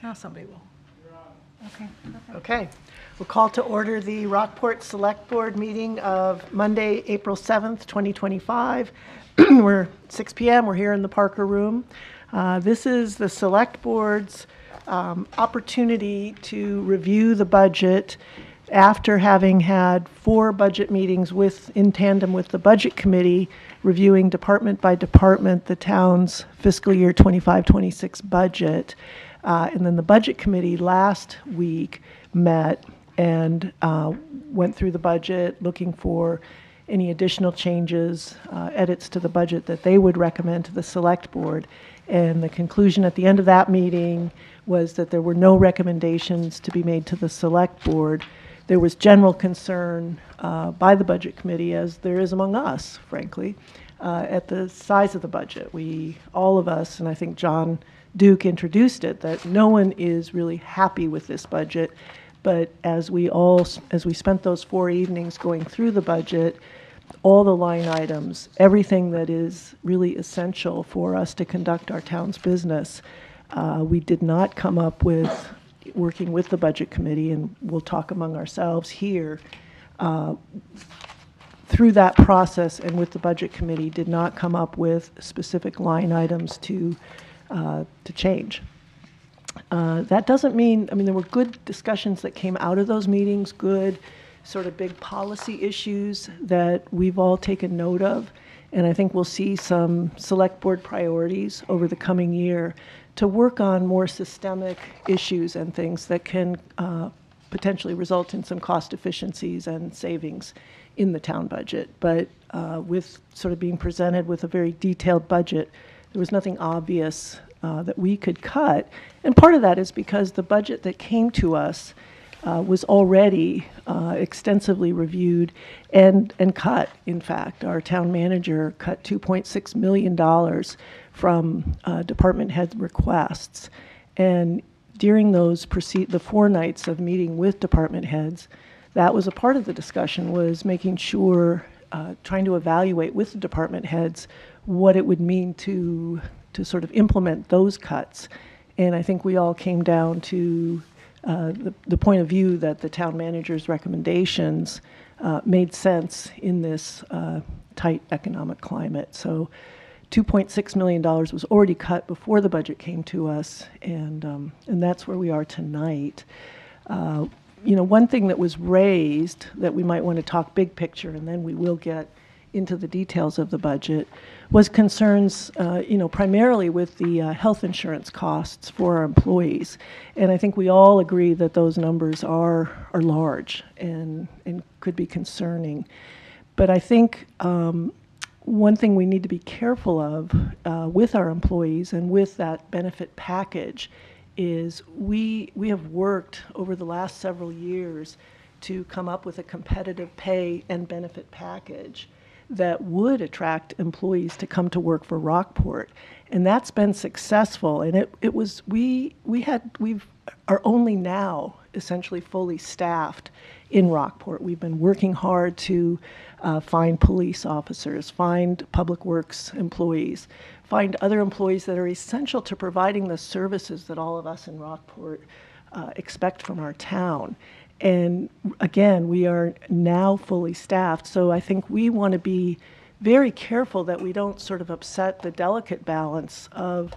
Oh, somebody will. Okay. Okay. We'll call to order the Rockport Select Board meeting of Monday, April 7th, 2025. We're 6 p.m. We're here in the Parker Room. This is the Select Board's opportunity to review the budget after having had 4 budget meetings in tandem with the Budget Committee, reviewing department by department the town's fiscal year 25-26 budget. And then the Budget Committee last week met and went through the budget, looking for any additional changes, edits to the budget that they would recommend to the Select Board. And the conclusion at the end of that meeting was that there were no recommendations to be made to the Select Board. There was general concern by the Budget Committee, as there is among us, frankly, at the size of the budget. All of us, and I think John Duke introduced it, that no one is really happy with this budget. But as we spent those 4 evenings going through the budget, all the line items, everything that is really essential for us to conduct our town's business, we did not come up with, working with the Budget Committee, and we'll talk among ourselves here, through that process and with the Budget Committee, did not come up with specific line items to change. That doesn't mean, there were good discussions that came out of those meetings, good sort of big policy issues that we've all taken note of, and I think we'll see some Select Board priorities over the coming year to work on more systemic issues and things that can potentially result in some cost efficiencies and savings in the town budget. But with sort of being presented with a very detailed budget, there was nothing obvious that we could cut. And part of that is because the budget that came to us was already extensively reviewed and cut. In fact, our town manager cut $2.6 million from department head requests. And during the 4 nights of meeting with department heads, that was a part of the discussion, was making sure, trying to evaluate with the department heads what it would mean to sort of implement those cuts. And I think we all came down to the point of view that the town manager's recommendations made sense in this tight economic climate. So $2.6 million was already cut before the budget came to us, and that's where we are tonight. One thing that was raised that we might want to talk big picture, and then we will get into the details of the budget, was concerns, primarily with the health insurance costs for our employees. And I think we all agree that those numbers are large and could be concerning. But I think one thing we need to be careful of with our employees and with that benefit package is we have worked over the last several years to come up with a competitive pay and benefit package that would attract employees to come to work for Rockport. And that's been successful. And we are only now essentially fully staffed in Rockport. We've been working hard to find police officers, find public works employees, find other employees that are essential to providing the services that all of us in Rockport expect from our town. And again, we are now fully staffed, so I think we want to be very careful that we don't sort of upset the delicate balance of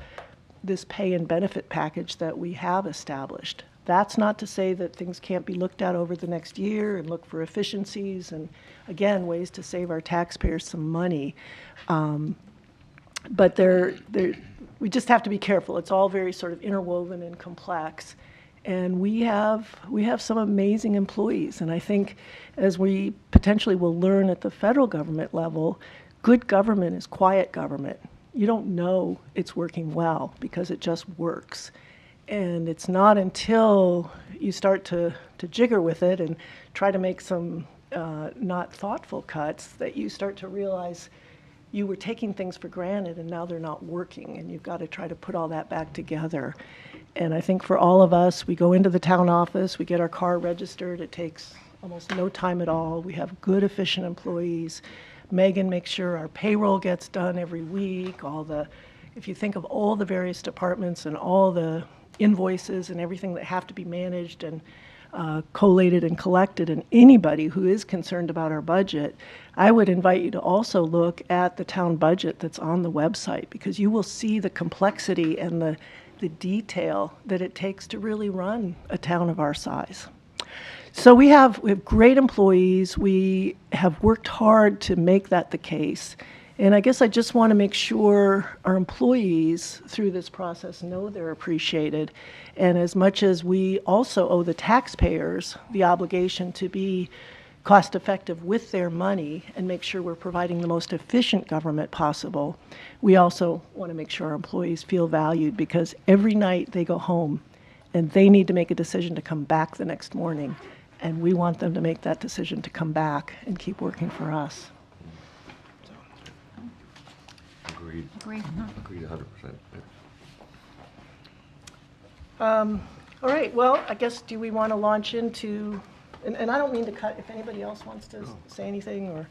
this pay and benefit package that we have established. That's not to say that things can't be looked at over the next year and look for efficiencies and, again, ways to save our taxpayers some money. But we just have to be careful. It's all very sort of interwoven and complex. And we have some amazing employees. And I think, as we potentially will learn at the federal government level, good government is quiet government. You don't know it's working well because it just works. And it's not until you start to jigger with it and try to make some not thoughtful cuts that you start to realize you were taking things for granted and now they're not working, and you've got to try to put all that back together. And I think for all of us, we go into the town office, we get our car registered, it takes almost no time at all. We have good, efficient employees. Megan makes sure our payroll gets done every week, all the if you think of all the various departments and all the invoices and everything that have to be managed and collated and collected, and anybody who is concerned about our budget, I would invite you to also look at the town budget that's on the website, because you will see the complexity and the detail that it takes to really run a town of our size. So we have great employees. We have worked hard to make that the case. And I guess I just want to make sure our employees through this process know they're appreciated. And as much as we also owe the taxpayers the obligation to be cost effective with their money and make sure we're providing the most efficient government possible, we also want to make sure our employees feel valued, because every night they go home and they need to make a decision to come back the next morning. And we want them to make that decision to come back and keep working for us. Agreed. Agree. Agreed 100%. All right, well, I guess, do we want to launch into, and I don't mean to cut, if anybody else wants to say anything, or,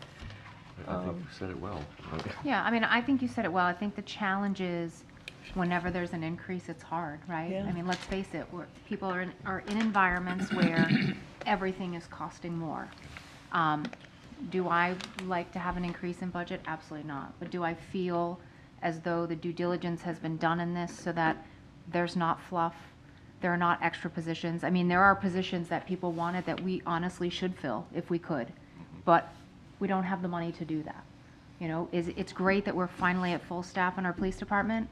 I think you said it well. Yeah, I mean, I think you said it well. I think the challenge is whenever there's an increase, it's hard, right? Yeah. I mean, let's face it, people are in environments where everything is costing more. Do I like to have an increase in budget? Absolutely not. But do I feel as though the due diligence has been done in this so that there's not fluff, there are not extra positions? I mean, there are positions that people wanted that we honestly should fill if we could, but we don't have the money to do that. You know, it's great that we're finally at full staff in our police department.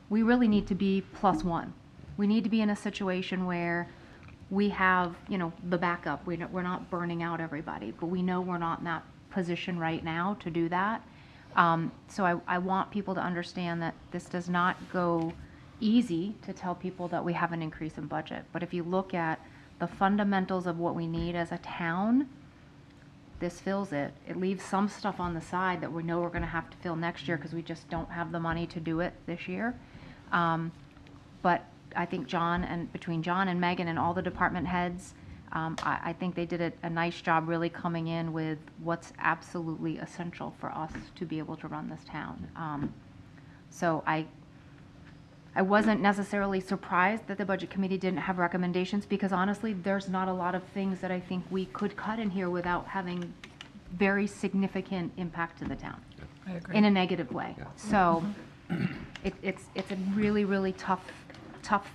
We really need to be +1. We need to be in a situation where we have, you know, the backup. We're not burning out everybody, but we know we're not in that position right now to do that. So I want people to understand that this does not go easy to tell people that we have an increase in budget. But if you look at the fundamentals of what we need as a town, this fills it. It leaves some stuff on the side that we know we're going to have to fill next year because we just don't have the money to do it this year. But I think between John and Megan and all the department heads, I think they did a nice job really coming in with what's absolutely essential for us to be able to run this town. So I wasn't necessarily surprised that the budget committee didn't have recommendations, because honestly, there's not a lot of things that I think we could cut in here without having very significant impact to the town. I agree. In a negative way. So it's a really, really tough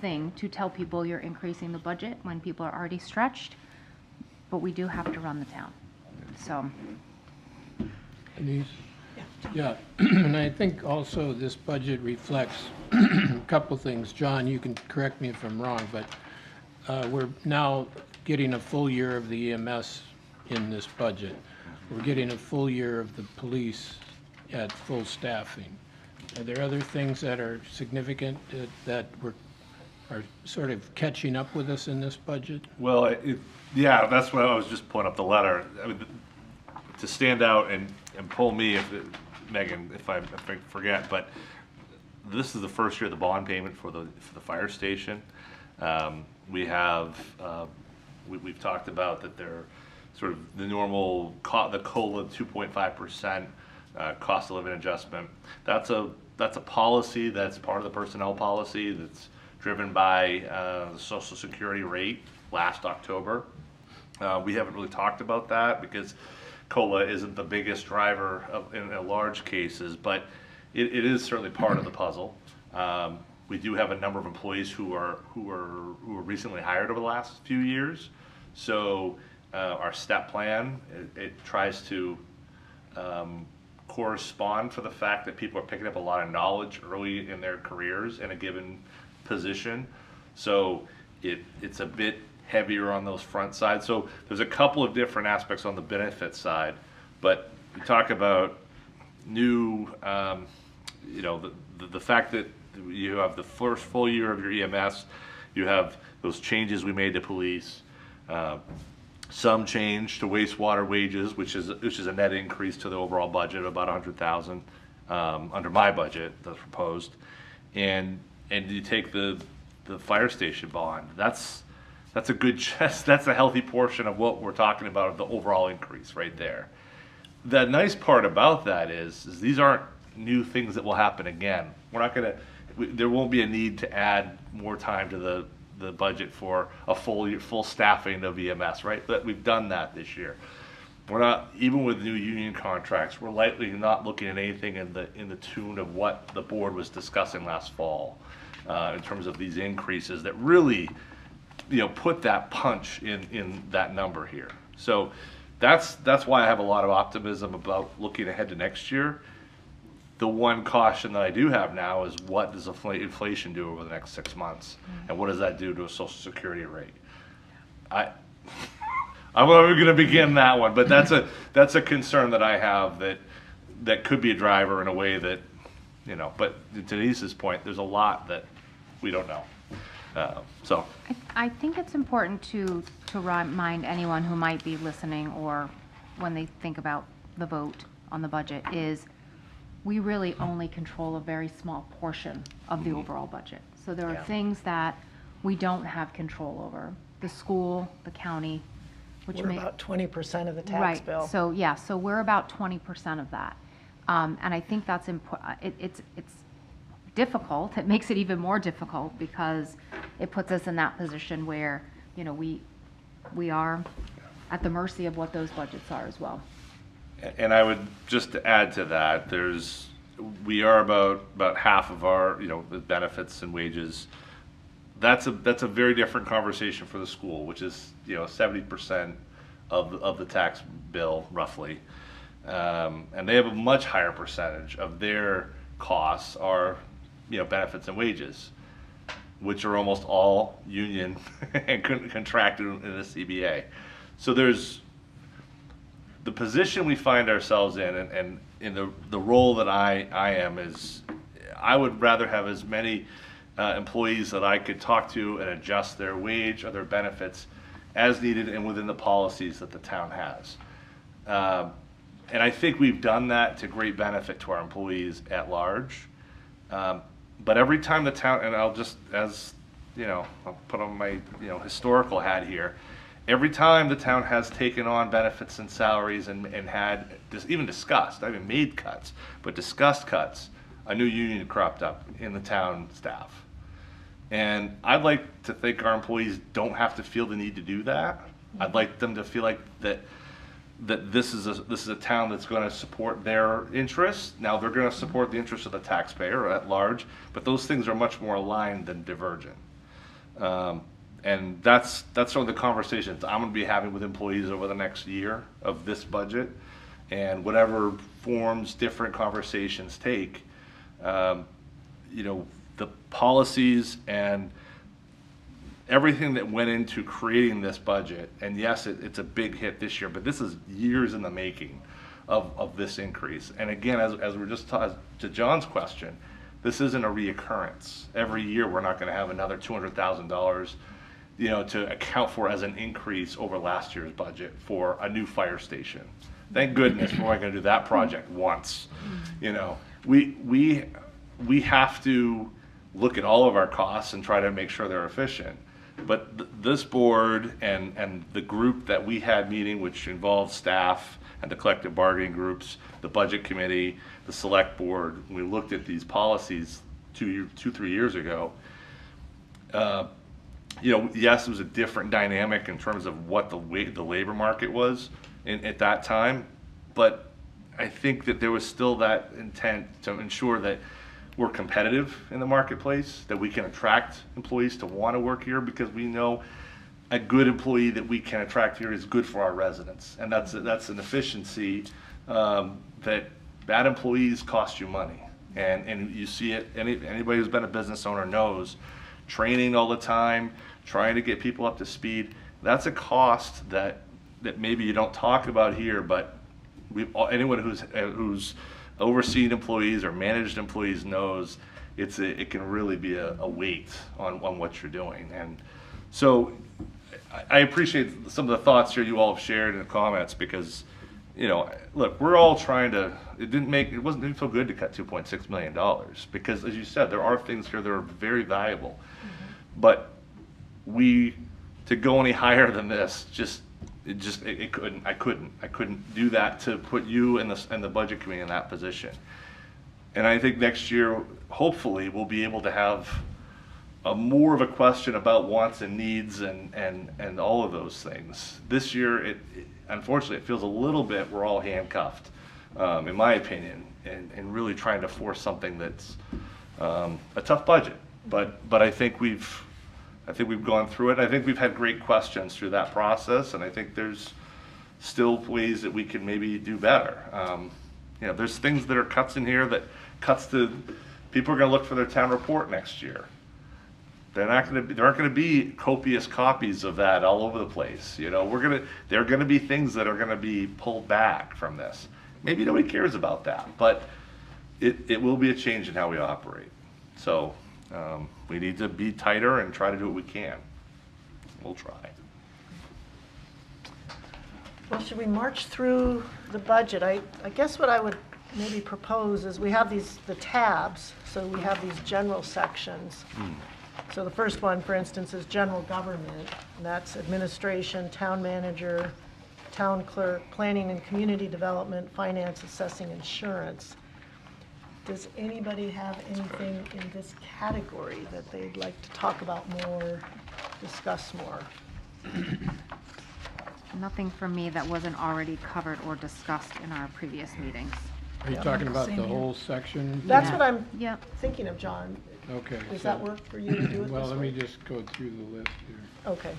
thing to tell people you're increasing the budget when people are already stretched, but we do have to run the town. So. Denise? Yeah, and I think also this budget reflects a couple things. John, you can correct me if I'm wrong, but we're now getting a full year of the EMS in this budget. We're getting a full year of the police at full staffing. Are there other things that are significant that are sort of catching up with us in this budget? Well, yeah, that's what I was just pulling up the letter. I mean, to stand out and pull me, Megan, if I forget, but this is the first year of the bond payment for the fire station. We've talked about that they're sort of the normal the COLA 2.5% cost of living adjustment. That's a policy that's part of the personnel policy that's driven by the Social Security rate last October. We haven't really talked about that because COLA isn't the biggest driver in large cases, but it is certainly part of the puzzle. We do have a number of employees who were recently hired over the last few years. So our step plan, it tries to correspond for the fact that people are picking up a lot of knowledge early in their careers in a given position. So it's a bit heavier on those front sides. So there's a couple of different aspects on the benefit side, but we talk about new, the fact that you have the first full year of your EMS, you have those changes we made to police, some change to wastewater wages, which is a net increase to the overall budget of about $100,000 under my budget that's proposed, and you take the fire station bond. That's a good that's a healthy portion of what we're talking about, the overall increase right there. The nice part about that is these aren't new things that will happen again. We're not gonna, there won't be a need to add more time to the budget for a full staffing of EMS, right? But we've done that this year. We're not, even with new union contracts, we're likely not looking at anything in the tune of what the board was discussing last fall, in terms of these increases that really, put that punch in that number here. So that's why I have a lot of optimism about looking ahead to next year. The one caution that I do have now is, what does inflation do over the next 6 months? And what does that do to a Social Security rate? I'm not even going to begin that one, but that's a concern that I have, that could be a driver in a way that, but to Denise's point, there's a lot that we don't know. So I think it's important to remind anyone who might be listening, or when they think about the vote on the budget, is we really only control a very small portion of the overall budget. So there are things that we don't have control over. The school, the county, which We're about 20% of the tax bill. Right, so, yeah, so we're about 20% of that. And I think that's it's difficult. It makes it even more difficult, because it puts us in that position where, we are at the mercy of what those budgets are as well. And I would just add to that, we are about half of our, the benefits and wages. That's a very different conversation for the school, which is, 70% of the tax bill, roughly. And they have a much higher percentage of their costs are, benefits and wages, which are almost all union and contracted in the CBA. So there's the position we find ourselves in, and in the role that I am, is I would rather have as many employees that I could talk to and adjust their wage or their benefits as needed and within the policies that the town has. And I think we've done that to great benefit to our employees at large. But every time the town, and I'll just, I'll put on my, historical hat here. Every time the town has taken on benefits and salaries and had even discussed, I haven't made cuts, but discussed cuts, a new union cropped up in the town staff. And I'd like to think our employees don't have to feel the need to do that. I'd like them to feel like that this is a town that's going to support their interests. Now, they're going to support the interests of the taxpayer at large, but those things are much more aligned than divergent. And that's some of the conversations I'm going to be having with employees over the next year of this budget, and whatever forms different conversations take. The policies and everything that went into creating this budget, and yes, it's a big hit this year, but this is years in the making of this increase. And again, as we're just to John's question, this isn't a reoccurrence. Every year we're not going to have another $200,000, to account for as an increase over last year's budget for a new fire station. Thank goodness we're only going to do that project once. We have to look at all of our costs and try to make sure they're efficient. But this board and the group that we had meeting, which involved staff and the collective bargaining groups, the budget committee, the select board, we looked at these policies 3 years ago. Yes, it was a different dynamic in terms of what the labor market was at that time, but I think that there was still that intent to ensure that we're competitive in the marketplace, that we can attract employees to want to work here, because we know a good employee that we can attract here is good for our residents, and that's an efficiency that bad employees cost you money, and you see it. Anybody who's been a business owner knows training all the time, trying to get people up to speed. That's a cost that maybe you don't talk about here, but anyone who's overseen employees or managed employees knows it can really be a weight on what you're doing. And so I appreciate some of the thoughts here you all have shared in the comments, because look, we're all trying to, it didn't feel good to cut $2.6 million, because as you said, there are things here that are very valuable. But to go any higher than this, I couldn't do that, to put you and the budget committee in that position. And I think next year, hopefully, we'll be able to have more of a question about wants and needs and all of those things. This year, unfortunately, it feels a little bit, we're all handcuffed, in my opinion, and really trying to force something that's a tough budget. But I think we've gone through it. I think we've had great questions through that process, and I think there's still ways that we can maybe do better. You know, there's things that are cuts in here that cuts to, people are gonna look for their town report next year. There aren't gonna be copious copies of that all over the place, you know, there are gonna be things that are gonna be pulled back from this. Maybe nobody cares about that, but it will be a change in how we operate. So, we need to be tighter and try to do what we can. We'll try. Well, should we march through the budget? I guess what I would maybe propose is we have the tabs, so we have these general sections. So the first one, for instance, is general government, and that's administration, town manager, town clerk, planning and community development, finance, assessing, insurance. Does anybody have anything in this category that they'd like to talk about more, discuss more? Nothing from me that wasn't already covered or discussed in our previous meetings. Are you talking about the whole section? That's what I'm Yep. thinking of, John. Okay. Does so- that work for you to do it Well, this let me way? just go through the list here. Okay.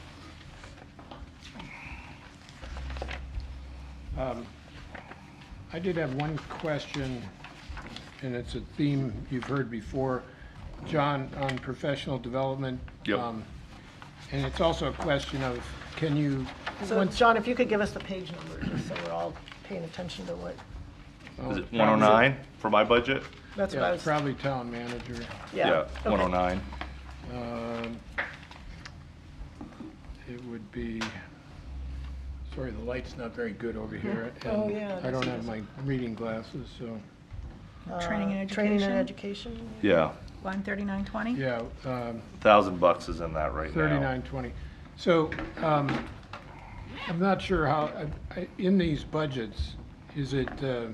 I did have one question, and it's a theme you've heard before, John, on professional development. Yep. And it's also a question of, can you, So, once- John, if you could give us the page number, just so we're all paying attention to what, Is it 109 for my budget? that's what I Yeah, was, probably town manager. yeah. okay. 109. Um, It would be, sorry, the light's not very good over here. Oh, and yeah, I don't this have is- my reading glasses, so, Training and Training and education, education? Yeah, line 3920. yeah, $1,000 is in that right now. 3920. So, I'm not sure how, in these budgets, is it a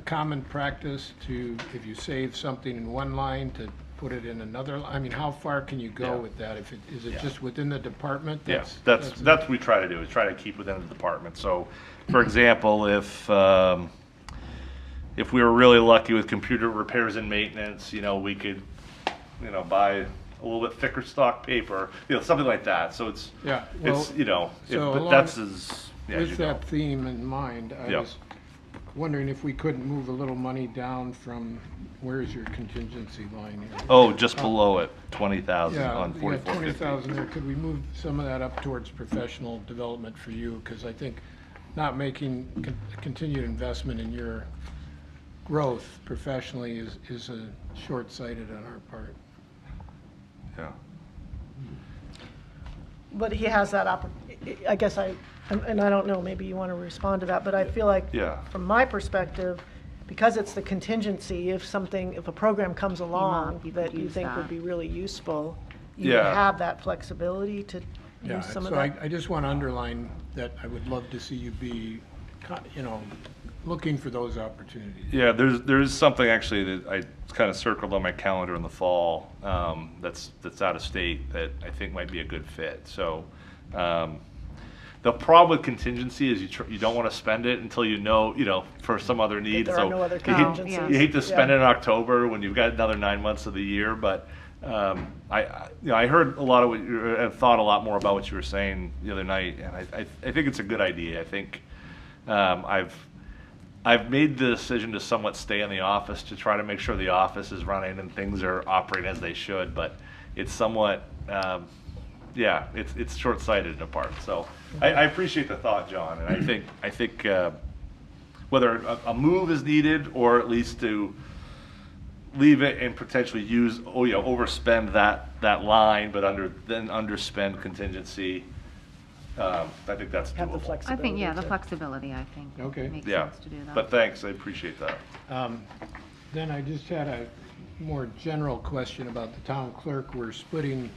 common practice to, if you save something in one line, to put it in another? I mean, how far can you go Yeah. with that? Is it Yeah. just within the department? Yes, that's what we try to do, is try to keep within the department. So, for example, if we were really lucky with computer repairs and maintenance, you know, we could, you know, buy a little bit thicker stock paper, you know, something like that. So it's, Yeah, well, it's, you know, so but along- that's as, yeah, as you With know. that theme in mind, I Yeah. was wondering if we couldn't move a little money down from, where's your contingency line here? Oh, just below it, 20,000 Yeah, on you got 4450. 20,000 there. Could we move some of that up towards professional development for you? Because I think not making continued investment in your growth professionally is a short-sighted on our part. Yeah. But he has that I guess and I don't know, maybe you want to respond to that, but I feel like, Yeah. from my perspective, because it's the contingency, if a program comes along you could that you use think would that. be really useful, you would Yeah. have that flexibility to Yeah, use some of so that. I just want to underline that I would love to see you be, you know, looking for those opportunities. Yeah, there's something actually that I kind of circled on my calendar in the fall, that's out of state that I think might be a good fit. So, the problem with contingency is you don't want to spend it until you know, for some other need. there are So no other you hate- contingencies. You hate to spend Yeah. it in October when you've got another 9 months of the year, but, I heard a lot of what you, and thought a lot more about what you were saying the other night, and I think it's a good idea. I think, I've made the decision to somewhat stay in the office to try to make sure the office is running and things are operating as they should, but it's somewhat, it's short-sighted in a part. So I appreciate the thought, John, and I think whether a move is needed or at least to leave it and potentially overspend that line, but underspend contingency, I think that's Have the doable. I flexibility. think, yeah, the to- flexibility, I think. Okay. Makes Yeah, sense to do that. but thanks, I appreciate that. Then I just had a more general question about the town clerk. We're splitting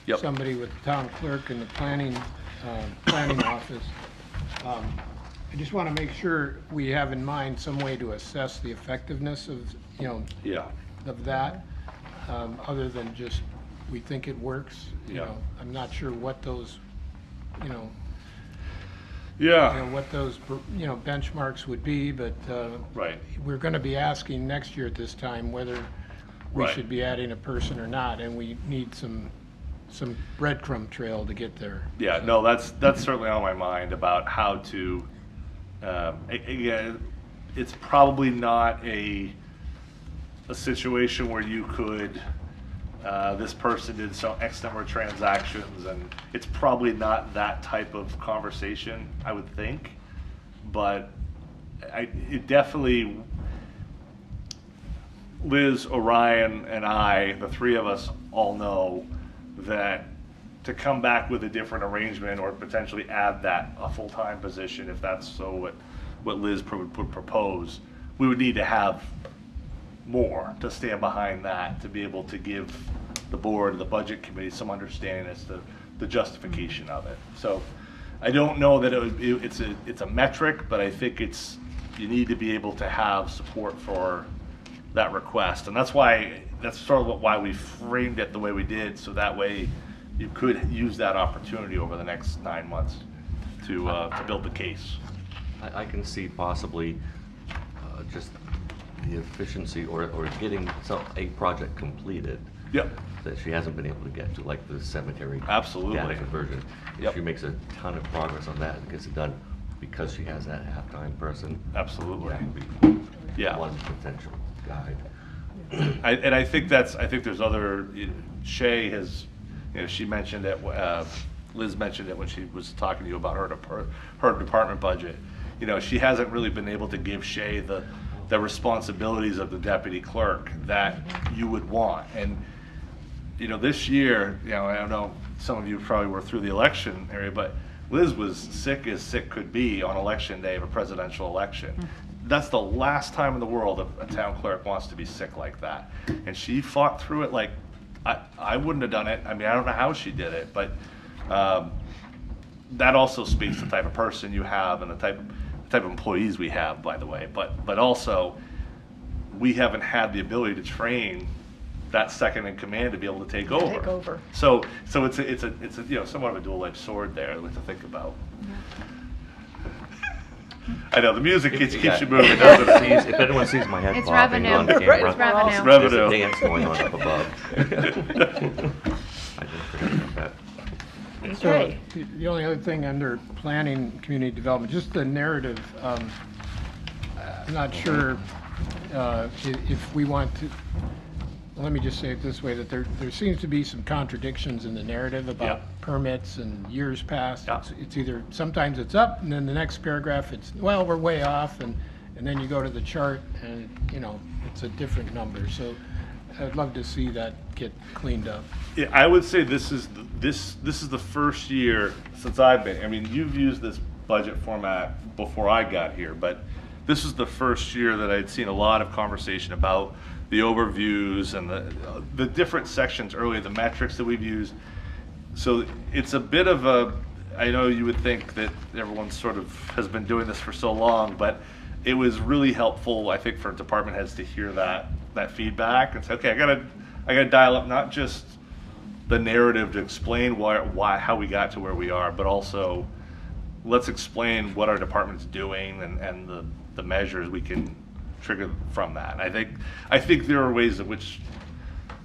Yep. somebody with the town clerk and the planning office. I just want to make sure we have in mind some way to assess the effectiveness of, Yeah. of that, other than just, we think it works. Yeah. I'm not sure what those, Yeah. what those, benchmarks would be, but Right. we're going to be asking next year at this time whether we Right. should be adding a person or not, and we need some breadcrumb trail to get there. Yeah, no, that's certainly on my mind about how to, again, it's probably not a situation where you could, this person did so X number of transactions, and it's probably not that type of conversation, I would think. But it definitely, Liz, Orion, and I, the three of us all know that to come back with a different arrangement or potentially add that, a full-time position, if that's so what Liz would propose, we would need to have more to stand behind that, to be able to give the board, the budget committee, some understanding as to the justification of it. So I don't know that it's a metric, but I think you need to be able to have support for that request. And that's sort of why we framed it the way we did, so that way you could use that opportunity over the next 9 months to build the case. I can see possibly just the efficiency or getting a project completed Yep, that she hasn't been able to get to, like the cemetery. Absolutely. Data conversion. Yep. If she makes a ton of progress on that and gets it done because she has that half-time person, absolutely. that would be Yeah. one potential guide. I think there's other, Shay has, she mentioned it, Liz mentioned it when she was talking to you about her department budget. She hasn't really been able to give Shay the responsibilities of the deputy clerk that you would want. And, this year, I don't know, some of you probably were through the election area, but Liz was sick as sick could be on election day of a presidential election. That's the last time in the world a town clerk wants to be sick like that. And she fought through it like, I wouldn't have done it. I mean, I don't know how she did it, but that also speaks to the type of person you have and the type of employees we have, by the way. But also, we haven't had the ability to train that second in command to be able to take over. Take over. So it's a somewhat of a dual-edged sword there to think about. I know the music keeps you moving, doesn't it? If anyone sees my head It's bobbing on revenue. camera, It's revenue. Revenue. there's a dance going on up above. I didn't forget about that. Okay. So the only other thing under planning, community development, just the narrative, I'm not sure if we want to, let me just say it this way, that there seems to be some contradictions in the narrative about Yeah. permits and years past. Yeah. It's either, sometimes it's up, and then the next paragraph, it's, well, we're way off, and then you go to the chart, and, it's a different number. So I'd love to see that get cleaned up. Yeah, I would say this is the first year since I've been. I mean, you've used this budget format before I got here, but this is the first year that I'd seen a lot of conversation about the overviews and the different sections earlier, the metrics that we've used. So it's a bit of a, I know you would think that everyone sort of has been doing this for so long, but it was really helpful, I think, for department heads to hear that feedback and say, okay, I gotta dial up not just the narrative to explain how we got to where we are, but also let's explain what our department's doing and the measures we can trigger from that. And I think there are ways in which,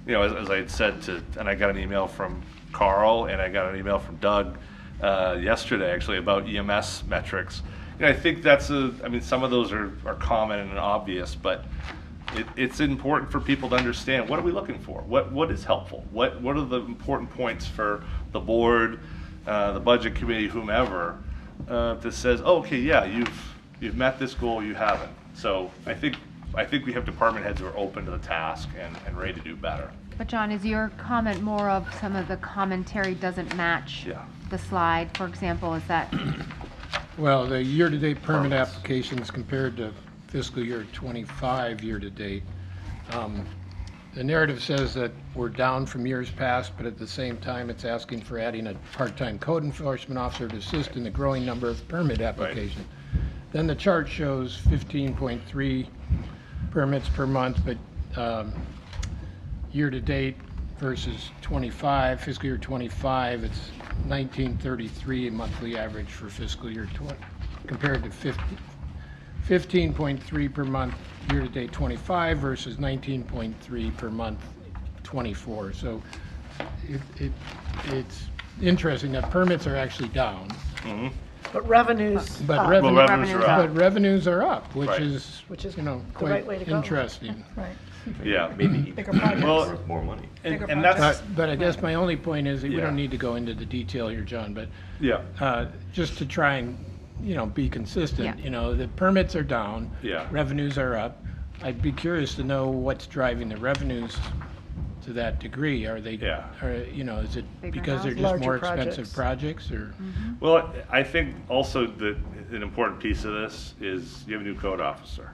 as I had said and I got an email from Carl and I got an email from Doug yesterday actually about EMS metrics. I think some of those are common and obvious, but it's important for people to understand, what are we looking for? What is helpful? What are the important points for the board, the budget committee, whomever, that says, oh, okay, yeah, you've met this goal, you haven't. So I think we have department heads who are open to the task and ready to do better. But John, is your comment more of some of the commentary doesn't match Yeah. the slide, for example, is that, Well, the year-to-date permit Permits. applications compared to fiscal year '25 year-to-date, the narrative says that we're down from years past, but at the same time, it's asking for adding a part-time code enforcement officer to assist in the growing number of permit applications. then the chart shows 15.3 permits per month, but year-to-date versus 25, fiscal year 25, it's 1933 monthly average for fiscal year 20, compared to 15.3 per month year-to-date 25 versus 19.3 per month 24. So it's interesting that permits are actually down, But revenues but up. revenue, Well, revenues are up. but revenues are up, which Right. is, Which is you know, the right quite way to go. interesting. Right. Yeah. Maybe Bigger projects. Well, more money. and, Bigger and that's, But I guess my only point is, that we Yeah. don't need to go into the detail here, John, but yeah, just to try and, be consistent, Yeah. the permits are down. Yeah. Revenues are up. I'd be curious to know what's driving the revenues to that degree. Are they, Yeah. is it Bigger because they're houses. just Larger more expensive projects. projects, or? well, I think also that an important piece of this is you have a new code officer.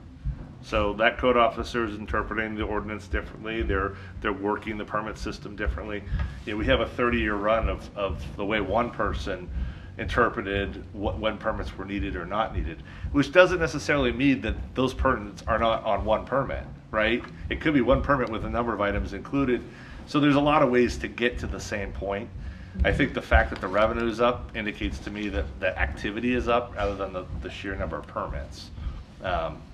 So that code officer is interpreting the ordinance differently. They're working the permit system differently. We have a 30-year run of the way one person interpreted when permits were needed or not needed, which doesn't necessarily mean that those permits are not on one permit, right? It could be one permit with a number of items included. So there's a lot of ways to get to the same point. I think the fact that the revenue is up indicates to me that the activity is up rather than the sheer number of permits.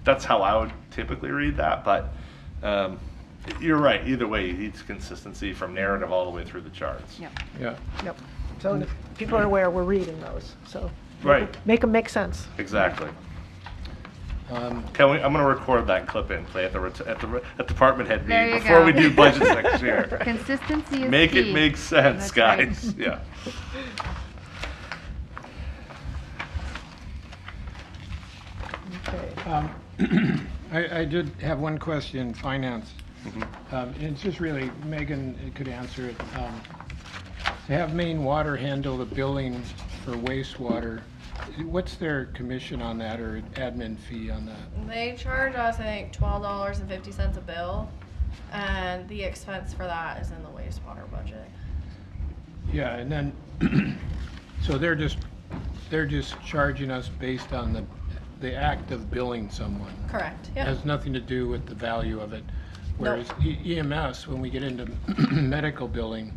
That's how I would typically read that, but you're right. Either way, it needs consistency from narrative all the way through the charts. Yep. Yeah. Yep. So if people are aware, we're reading those, so. Right. Make them make sense. Exactly. Um, I'm going to record that clip and play at the department head There meeting you before go. we do budgets next year. Consistency is Make key. it make sense, That's right. guys. Yeah. Okay. I did have one question, finance. And it's just really, Megan could answer it. To have Maine Water handle the billing for wastewater, what's their commission on that or admin fee on that? They charge us, I think, $12.50 a bill, and the expense for that is in the wastewater budget. Yeah, and then, so they're just charging us based on the act of billing someone. Correct, It yeah. has nothing to do with the value of it. Whereas EMS, when we get into medical billing,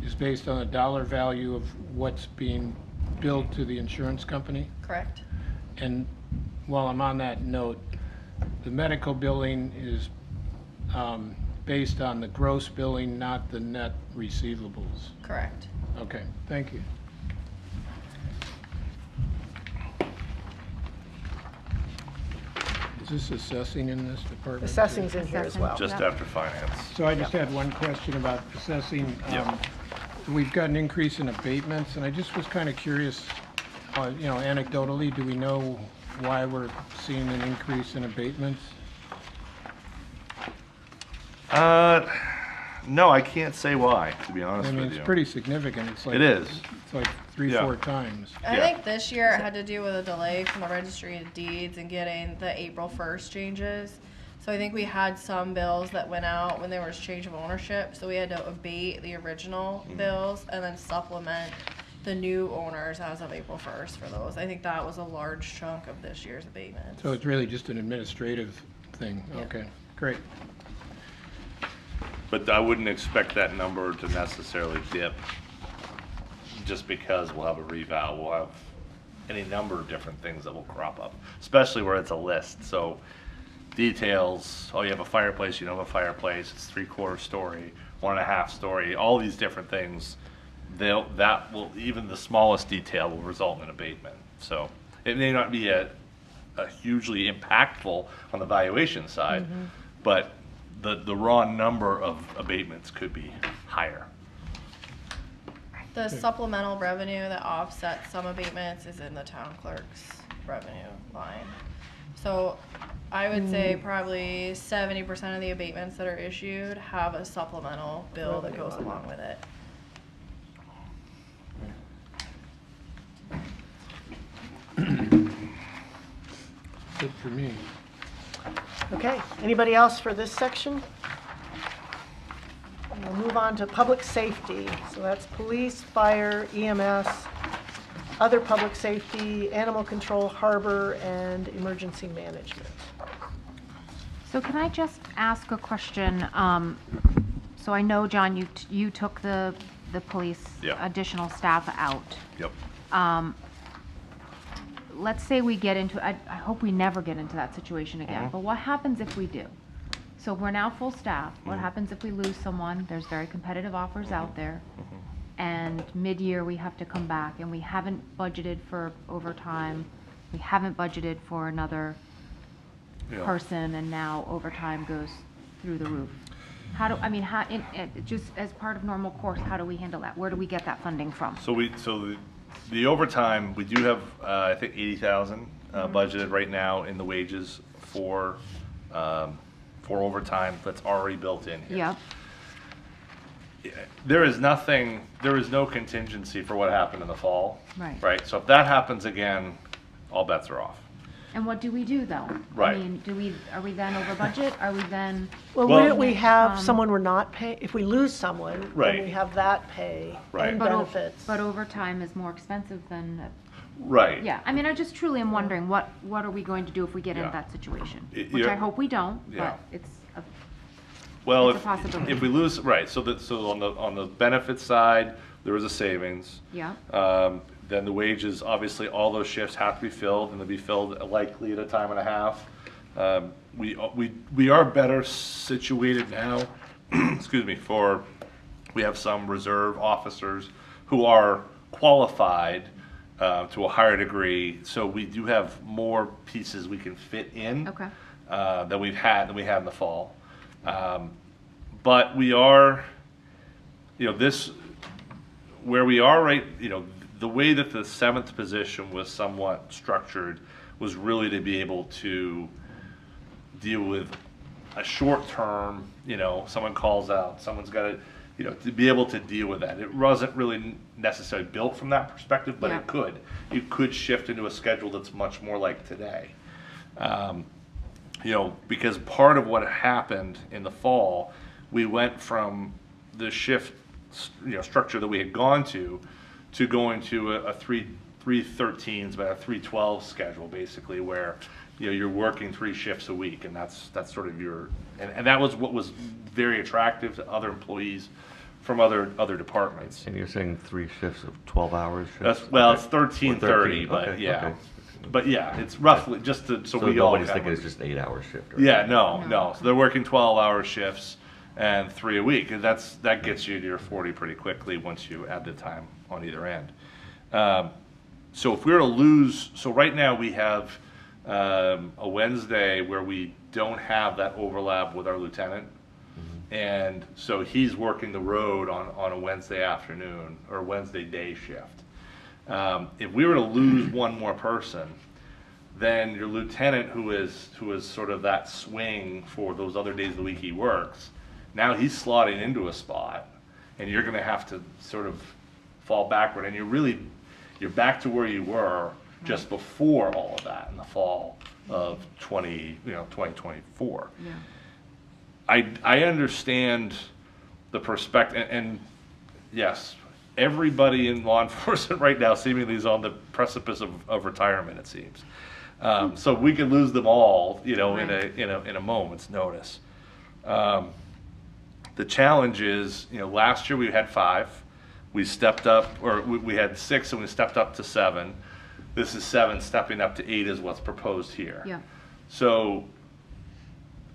is based on a dollar value of what's being billed to the insurance company. Correct. And while I'm on that note, the medical billing is based on the gross billing, not the net receivables. Correct. Okay, thank you. Is this assessing in this department? Assessing's in here as Assessing. well. Just after finance. So I just had one question about assessing. Yeah. We've got an increase in abatements, and I just was kind of curious, anecdotally, do we know why we're seeing an increase in abatements? No, I can't say why, to be honest I mean, with it's you. pretty significant. It's like It is. It's like three, Yeah. 4 times. I Yeah. think this year it had to do with a delay from the registry of deeds and getting the April 1st changes. So I think we had some bills that went out when there was change of ownership, so we had to abate the original bills and then supplement the new owners as of April 1st for those. I think that was a large chunk of this year's abatements. So it's really just an administrative thing. Yeah. Okay, great. But I wouldn't expect that number to necessarily dip just because we'll have a revow. We'll have any number of different things that will crop up, especially where it's a list. So details, oh, you have a fireplace, you don't have a fireplace, it's 3/4 story, 1.5 story, all these different things. Even the smallest detail will result in abatement. So it may not be a hugely impactful on the valuation side, but the raw number of abatements could be higher. The supplemental revenue that offsets some abatements is in the town clerk's revenue line. So I would say probably 70% of the abatements that are issued have a supplemental bill that goes along with it. Good for me. Okay, anybody else for this section? We'll move on to public safety. So that's police, fire, EMS, other public safety, animal control, harbor, and emergency management. So can I just ask a question? So I know, John, you took the police Yeah. additional staff out. Yep. Let's say we get into, I hope we never get into that situation again, Mm-hmm. but what happens if we do? So we're now full staff. What happens if we lose someone? There's very competitive offers out there. And mid-year, we have to come back and we haven't budgeted for overtime. We haven't budgeted for another Yeah. person, and now overtime goes through the roof. How do, I mean, how, just as part of normal course, how do we handle that? Where do we get that funding from? So the overtime, we do have, I think 80,000 budgeted right now in the wages for overtime that's already built in here. Yep, There is no contingency for what happened in the fall. Right. Right, so if that happens again, all bets are off. and what do we do, though? Right. I mean, are we then over budget? Are we then, Well, Well- wouldn't we have someone we're not paying, if we lose someone, then Right. we have that pay Right. and but benefits. but overtime is more expensive than, Right. yeah, I mean, I just truly am wondering, what are we going to do if we get into Yeah. that situation? It- Which you're- I hope we don't, Yeah. but it's, Well, It's a possibility. if we lose, right, so on the benefit side, there is a savings. yeah, Then the wages, obviously, all those shifts have to be filled, and they'll be filled likely at a time and a half. We are better situated now, excuse me, we have some reserve officers who are qualified to a higher degree, so we do have more pieces we can fit in. Okay. Than we had in the fall. But we are, where we are right, the way that the 7th position was somewhat structured was really to be able to deal with a short term, someone calls out, someone's got to be able to deal with that. It wasn't really necessarily built from that perspective, but Yeah. it could. It could shift into a schedule that's much more like today. Because part of what happened in the fall, we went from the shift, structure that we had gone to going to a 313s, but a 312 schedule, basically, where, you're working 3 shifts a week, and that's sort of and that was what was very attractive to other employees from other departments. And you're saying 3 shifts of 12 hours? It's Or 13:30, but okay, yeah. okay. But yeah, it's roughly, just so So we all. nobody's have thinking a- it's just 8-hour shift? or- Yeah, no. So they're working 12-hour shifts and 3 a week, and that gets you to your 40 pretty quickly once you add the time on either end. So if we were to lose, so right now we have a Wednesday where we don't have that overlap with our lieutenant. And so he's working the road on a Wednesday afternoon or Wednesday day shift. If we were to lose one more person, then your lieutenant, who is sort of that swing for those other days of the week he works, now he's slotting into a spot, and you're going to have to sort of fall backward, and you're back to where you were just before all of that in the fall of 2024. yeah. I understand the perspective, and yes, everybody in law enforcement right now seemingly is on the precipice of retirement, it seems. So we could lose them all, in a moment's notice. The challenge is, last year we had 5. We stepped up, or we had 6 and we stepped up to 7. This is 7 stepping up to 8 is what's proposed here. Yeah. So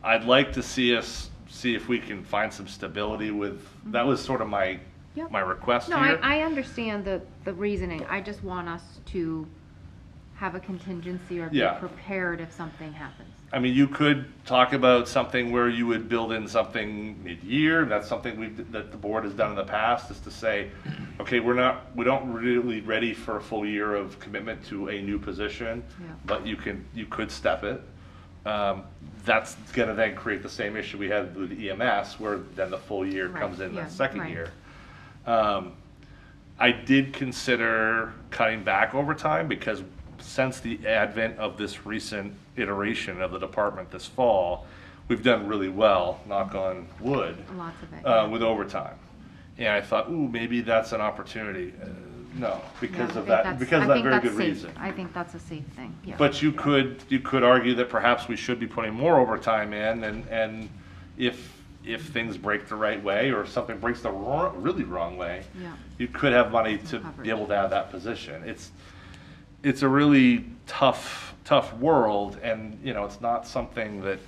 I'd like to see if we can find some stability with, that was sort of my Yep. my request No, here. I understand the reasoning. I just want us to have a contingency or be Yeah. prepared if something happens. I mean, you could talk about something where you would build in something mid-year. That's something that the board has done in the past, is to say, okay, we don't really ready for a full year of commitment to a new position, Yeah. but you could step it. That's gonna then create the same issue we had with EMS, where then the full year Right, comes in yeah, the second right. year. I did consider cutting back overtime, because since the advent of this recent iteration of the department this fall, we've done really well, knock on wood, Lots of it. with overtime. And I thought, ooh, maybe that's an opportunity. No, because Yeah, I of think that, that's- because I of that think very that's good safe. reason. I think that's a safe thing, yeah. But you could argue that perhaps we should be putting more overtime in, and if things break the right way, or something breaks the really wrong way, Yeah. you could have money to Coverage. be able to have that position. It's a really tough world, and, you know, it's not something that,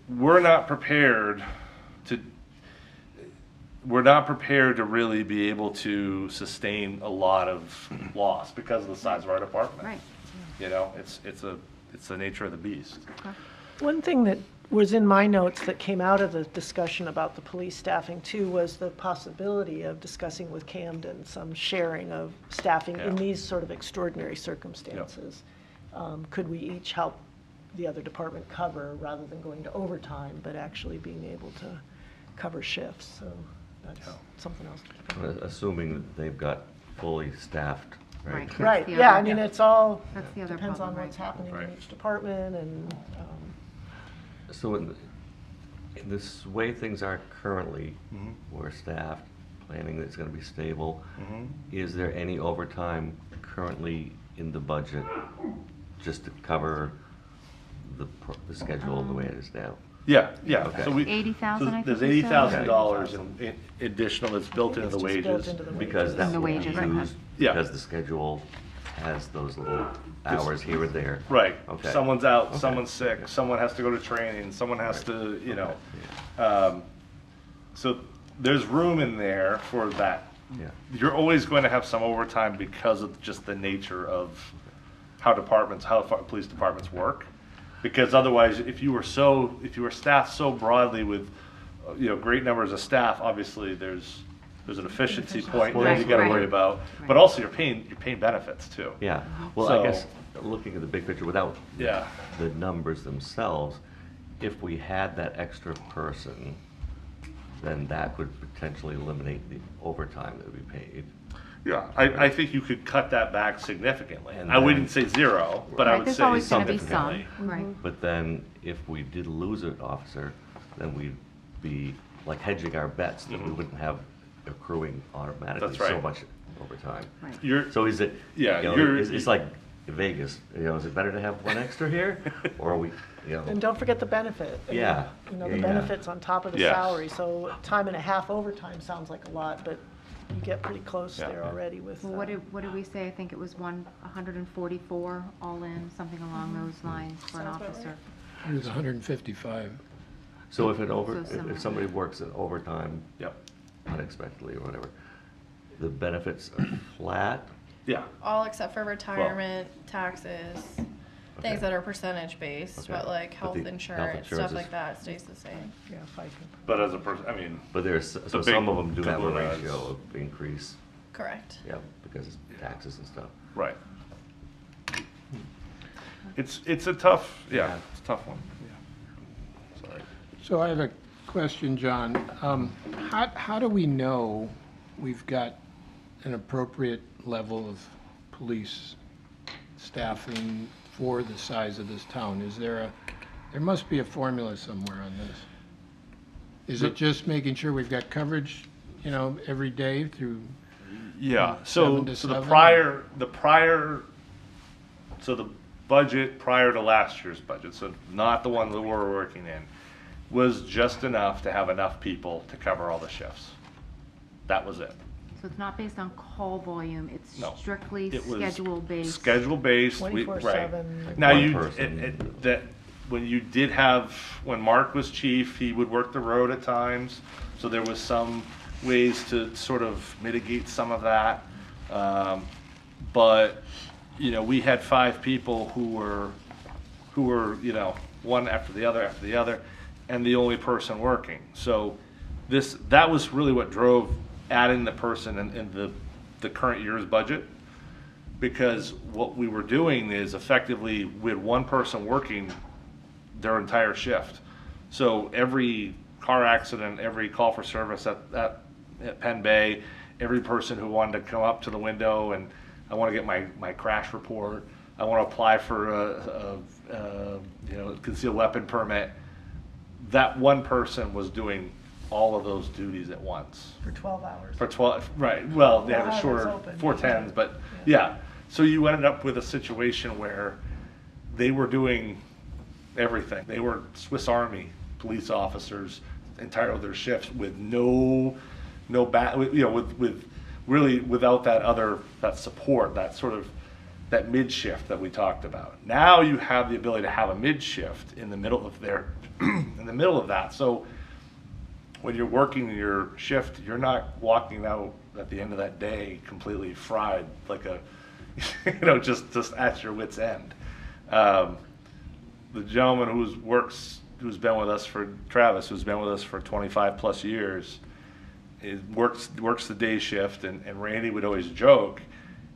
we're not prepared to really be able to sustain a lot of loss because of the size of our department. Right. You know, it's the nature of the beast. One thing that was in my notes that came out of the discussion about the police staffing too was the possibility of discussing with Camden some sharing of staffing in Yeah. these sort of extraordinary circumstances. Could we each help the other department cover rather than going to overtime, but actually being able to cover shifts? So that's Yeah. something else to keep in mind. Assuming that they've got fully staffed, right? Right. Right, That's the yeah, other- I mean, it's all, That's the other depends on problem, what's right. happening in Right. each department and, So in this way things are currently, we're staffed, planning that it's gonna be stable. Is there any overtime currently in the budget just to cover the schedule the way it is now? Yeah. Okay. So we 80,000, I think there's you said? $80,000 in additional that's built into the It's just built wages. into the Because that's the what we wages, use, Yeah. because the schedule has those little hours here and there. Right. Okay. Someone's out, Okay. someone's sick, someone has to go to training, someone has to, you know. So there's room in there for that. Yeah. You're always going to have some overtime because of just the nature of how police departments work. Because otherwise, if you were staffed so broadly with, you know, great numbers of staff, obviously there's an efficiency point that you Right, gotta right. worry about. But Right. also you're paying benefits too. Yeah, well, So- I guess, looking at the big picture without Yeah. the numbers themselves, if we had that extra person, then that would potentially eliminate the overtime that would be paid. Yeah, I think you could cut that back significantly. And I wouldn't then- say zero, but I Right, would there's say always gonna be some, significantly. right. But then, if we did lose an officer, then we'd be like hedging our bets that we wouldn't have accruing automatically Mm-hmm. That's so right. much overtime. Right. You're, So is it, Yeah, you know, you're- it's like Vegas, you know, is it better to have one extra here? Or are we, you know? and don't forget the benefit. I mean, Yeah, You know, yeah, the yeah. benefits on top of the Yes. salary, so time and a half overtime sounds like a lot, but you get pretty close Yeah. there already with. Well, what did we say? I think it was 144 all in, something along those lines for an Sounds about officer. It was 155. So if So similar. if somebody works at overtime yep, unexpectedly or whatever, the benefits are flat? yeah, All except for retirement, taxes, Okay. things that are percentage based, Okay. but like But health the health insurance, insurance stuff is- like that stays the same. Yeah, FICA. but as a person, I mean, But there's, so big some of them do have a conglomerate. ratio of increase, Correct. yeah, because it's taxes and stuff. right. It's a tough, Yeah. it's a tough one. Yeah. Sorry. So I have a question, John. How do we know we've got an appropriate level of police staffing for the size of this town? There must be a formula somewhere on this. Is it just making sure we've got coverage, you know, every day through, Yeah, 7 to so the 7? the budget prior to last year's budget, so not the one that we're working in, was just enough to have enough people to cover all the shifts. That was it. So it's not based on call volume, it's No. strictly It was schedule based. Schedule based, right. 24/7. Like Now one you, person. that, when you did have, when Mark was chief, he would work the road at times, so there was some ways to sort of mitigate some of that. But, you know, we had 5 people who were, you know, one after the other, and the only person working. So that was really what drove adding the person in the current year's budget. Because what we were doing is effectively, we had one person working their entire shift. So every car accident, every call for service at Penn Bay, every person who wanted to come up to the window and, I want to get my crash report, I want to apply for a concealed weapon permit, that one person was doing all of those duties at once. For 12 hours. For 12, right, well, they have Well, a I shorter, was open. 410s, but, yeah. So you ended up with a situation where they were doing everything. They were Swiss Army police officers, entire of their shifts with no with really without that support, that sort of, that mid shift that we talked about. Now you have the ability to have a mid shift in the middle of in the middle of that. So when you're working your shift, you're not walking out at the end of that day completely fried, like just at your wit's end. The gentleman who's been with us Travis, who's been with us for 25 plus years, works the day shift, and Randy would always joke,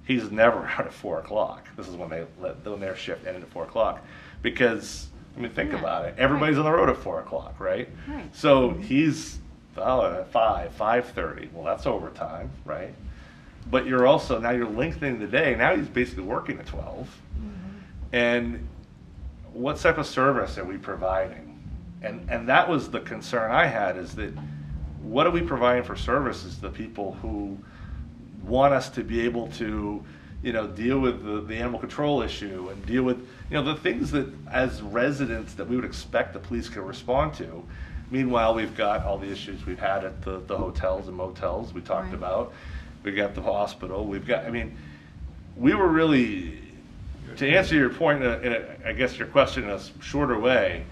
he's never out at 4 o'clock. This is when their shift ended at 4 o'clock, because I mean, think Yeah. about it. Everybody's on the road at 4 o'clock, right? Right. So he's at 5:30. Well, that's overtime, right? But you're lengthening the day. Now he's basically working at 12. And what type of service are we providing? And that was the concern I had, is that what are we providing for services to the people who want us to be able to, deal with the animal control issue and deal with, the things that as residents that we would expect the police can respond to. Meanwhile, we've got all the issues we've had at the hotels and motels we talked Right. about. We got the hospital. We were really, to answer your point, I guess your question in a shorter way,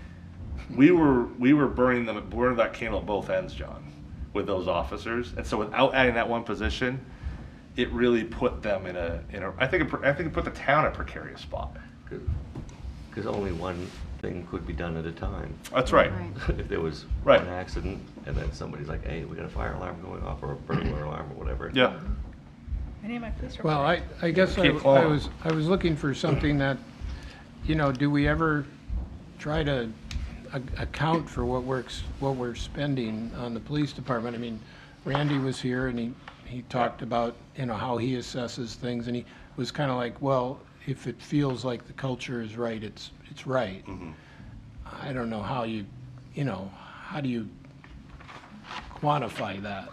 we were burning that candle at both ends, John, with those officers. And so without adding that one position, it really put them I think it put the town in a precarious spot. Because only one thing could be done at a time. That's right. Right. If there was Right. an accident and then somebody's like, hey, we got a fire alarm going off or a burglar alarm or whatever. Yeah. Any of my police Well, reports. I guess Keep I calm. was looking for something that, do we ever try to account for what we're spending on the police department? I mean, Randy was here and he talked about, how he assesses things, and he was kind of like, well, if it feels like the culture is right, it's right. I don't know how how do you quantify that?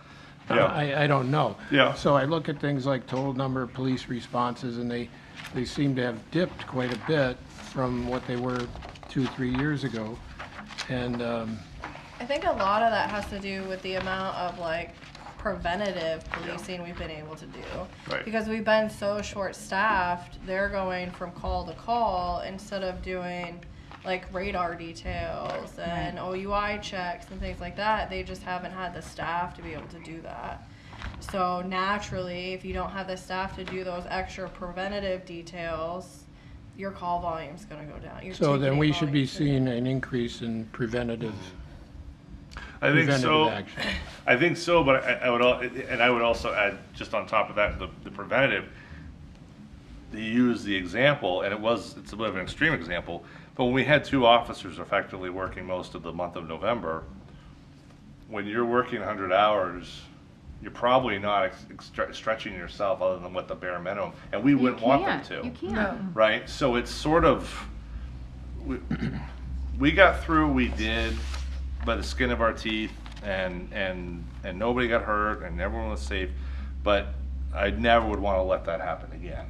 Yeah. I don't know. Yeah. So I look at things like total number of police responses, and they seem to have dipped quite a bit from what they were 2-3 years ago. And I think a lot of that has to do with the amount of preventative policing we've been able to do. Right. Because we've been so short-staffed, they're going from call to call instead of doing radar details and OUI checks and things like that. They just haven't had the staff to be able to do that. So naturally, if you don't have the staff to do those extra preventative details, your call volume's gonna go down. Your so then ticketing we should be volume's gonna- seeing an increase in preventative I think so. action. I think so, but I would also add, just on top of that, the preventative. You use the example, and it's a bit of an extreme example, but when we had 2 officers effectively working most of the month of November, when you're working 100 hours, you're probably not stretching yourself other than what the bare minimum, and we wouldn't want them to. You can't. No. Right? So it's sort of, we got through, we did, by the skin of our teeth, and nobody got hurt, and everyone was safe, but I never would want to let that happen again,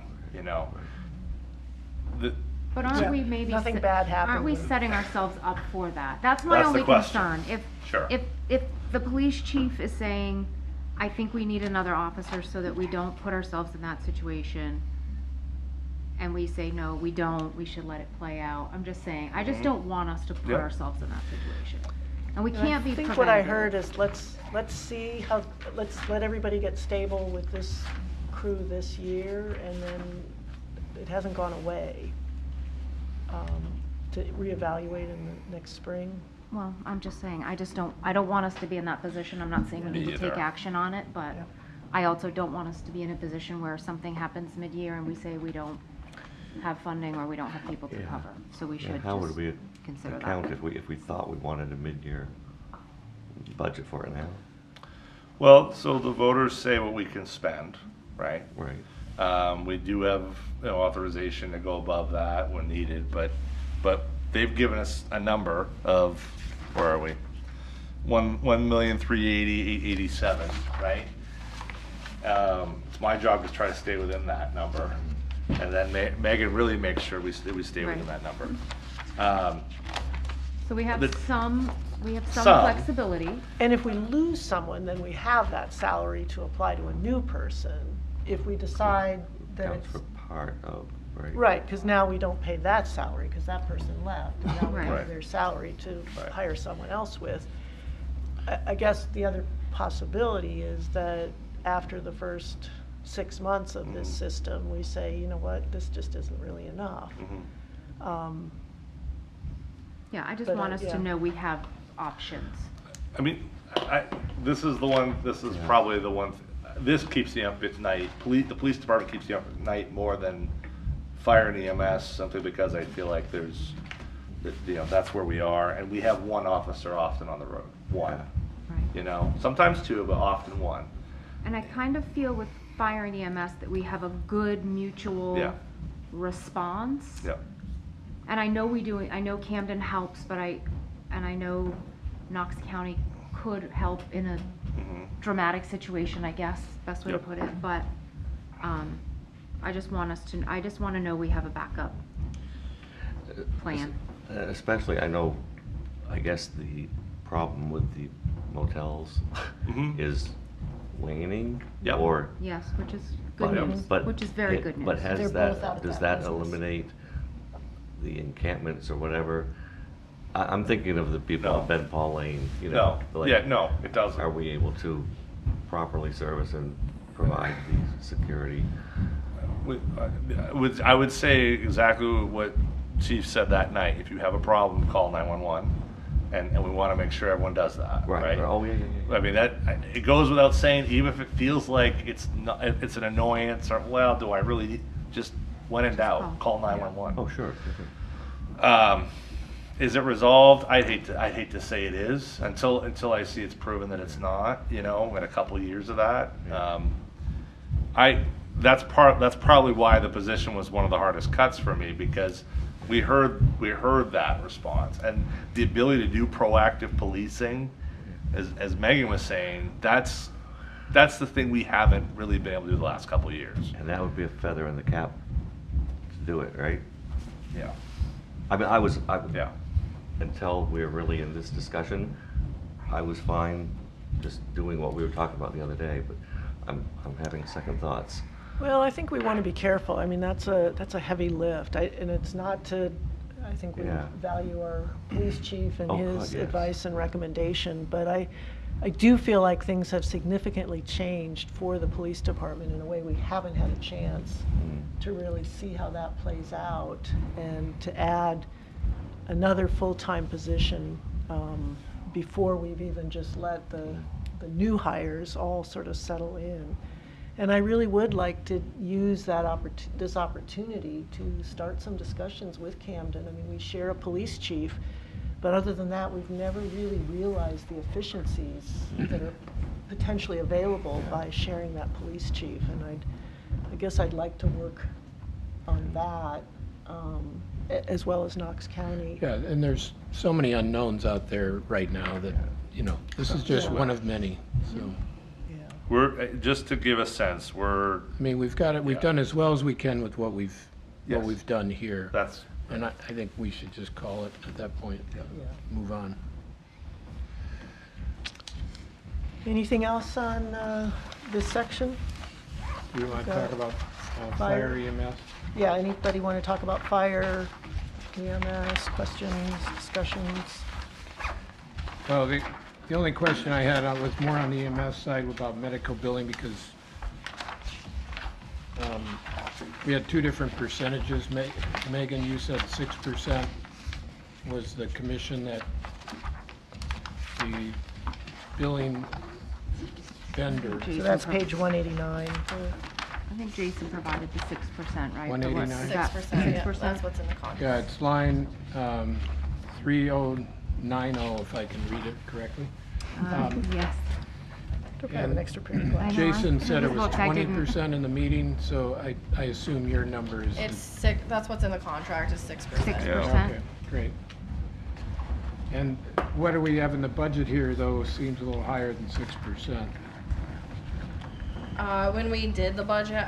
But aren't we maybe, Nothing bad happened aren't we when- setting ourselves up for that? That's my That's the only question. concern. Sure. If the police chief is saying, I think we need another officer so that we don't put ourselves in that situation, and we say, no, we don't, we should let it play out. I'm just saying, I just don't want us to put Yeah. ourselves in that situation. And we And can't be I think what I preventative. heard is let's let everybody get stable with this crew this year, and then it hasn't gone away, to reevaluate in the next spring. Well, I'm just saying, I don't want us to be in that position. I'm not saying we Me need to take either. action on it, but Yeah. I also don't want us to be in a position where something happens mid-year and we say we don't have funding or we don't have people to Yeah. cover. So we Yeah, should how would just we consider account that. if we thought we wanted a mid-year budget for it now? Well, so the voters say what we can spend, right? Right. We do have authorization to go above that when needed, but they've given us a number of, where are we? 1,380,887, right? It's my job to try to stay within that number, and then Megan really makes sure we stay within Right. that number. So we have The- some Some. flexibility. And if we lose someone, then we have that salary to apply to a new person. If we decide that Counts it's, for part of, right? right, because now we don't pay that salary because that person left. And now we Right. have Right. their salary to Right. hire someone else with. I guess the other possibility is that after the first 6 months of this system, we say, you know what, this just isn't really enough. Yeah, I just But, want us yeah. to know we have options. I mean, this is probably the one, this keeps me up at night. The police department keeps me up at night more than fire and EMS, simply because I feel like that's where we are, and we have one officer often on the road, one. Right. Sometimes two, but often one. And I kind of feel with fire and EMS that we have a good mutual Yeah. response. Yeah. And I know I know Camden helps, but I know Knox County could help in a dramatic situation, I guess, best way to Yep. put it, but, I just want to know we have a backup plan. Especially, I guess the problem with the motels is waning. Yep. Or, Yes, which is good but, news, but. which is very it- good news. But They're has both out of does that that business. eliminate the encampments or whatever? I'm thinking of the people No. at Ben Paul Lane, No, like, yeah, no, it doesn't. Are we able to properly service and provide the security? I would say exactly what Chief said that night. If you have a problem, call 911, and we want to make sure everyone does that, right? Oh, yeah, yeah, yeah. I mean, it goes without saying, even if it feels like it's an annoyance, or, well, do I really, just when in doubt, call 911. Oh, sure. Is it resolved? I'd hate to say it is until I see it's proven that it's not. In a couple of years of that, that's probably why the position was one of the hardest cuts for me, because we heard that response, and the ability to do proactive policing, as Megan was saying, that's the thing we haven't really been able to do the last couple of years. And that would be a feather in the cap to do it, right? Yeah. I mean, Yeah. until we're really in this discussion, I was fine just doing what we were talking about the other day, but I'm having second thoughts. Well, I think we want to be careful. I mean, that's a heavy lift, and it's not to, I think we Yeah. value our police chief and Oh, God, his yes. advice and recommendation, but I do feel like things have significantly changed for the police department in a way we haven't had a chance to really see how that plays out, and to add another full-time position before we've even just let the new hires all sort of settle in. And I really would like to use this opportunity to start some discussions with Camden. I mean, we share a police chief, but other than that, we've never really realized the efficiencies that are potentially available by sharing that police chief. And I guess I'd like to work on that, as well as Knox County. Yeah, and there's so many unknowns out there right now that, this is just one of many, so. Yeah. We're just to give a sense. I mean, we've done as well as we can with what we've Yes. done here. That's And I think we should just call it at that point, Yeah. move on. Anything else on this section? Do you want to Got talk it. about Fire. fire EMS? Yeah, anybody want to talk about fire, EMS, questions, discussions? Well, the only question I had was more on the EMS side about medical billing, because we had two different percentages. Megan, you said 6% was the commission that the billing vendor. So that's page 189. I think Jason provided the 6%, right? 189. 6%, yeah, 6%? that's what's in the contract. Yeah, it's line 3090, if I can read it correctly. Yes. Okay, I have an extra pair of I glasses. know, Jason said it his was books, I didn't- 20% in the meeting, so I assume your number is. It's six, that's what's in the contract, is 6%. 6%. Okay, great. And what do we have in the budget here, though, seems a little higher than 6%. When we did the budget,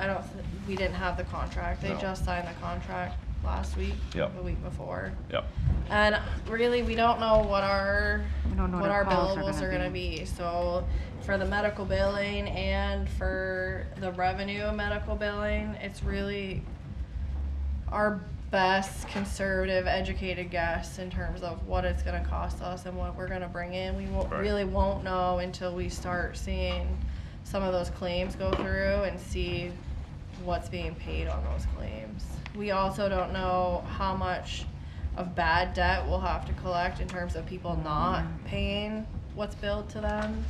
we didn't have the contract. They No. just signed the contract last week, Yep. the week before. Yep. And really, we don't know what our We don't know what our calls billables are gonna be. So for the medical billing and for the revenue medical billing, it's really our best conservative educated guess in terms of what it's gonna cost us and what we're gonna bring in. We Right. really won't know until we start seeing some of those claims go through and see what's being paid on those claims. We also don't know how much of bad debt we'll have to collect in terms of people not paying what's billed to them.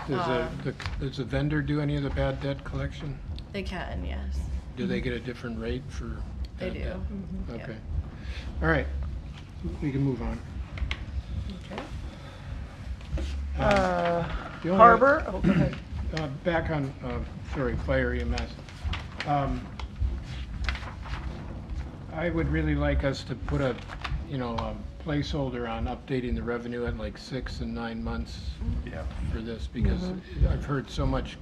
Does the vendor do any of the bad debt collection? They can, yes. Do they get a different rate for They bad do. debt? Yeah. Okay. All right, we can move on. Uh, The only- Harbor, oh, go ahead. Back on, sorry, fire EMS. I would really like us to put a, a placeholder on updating the revenue at like 6 and 9 months Yeah. for this, because I've heard so much,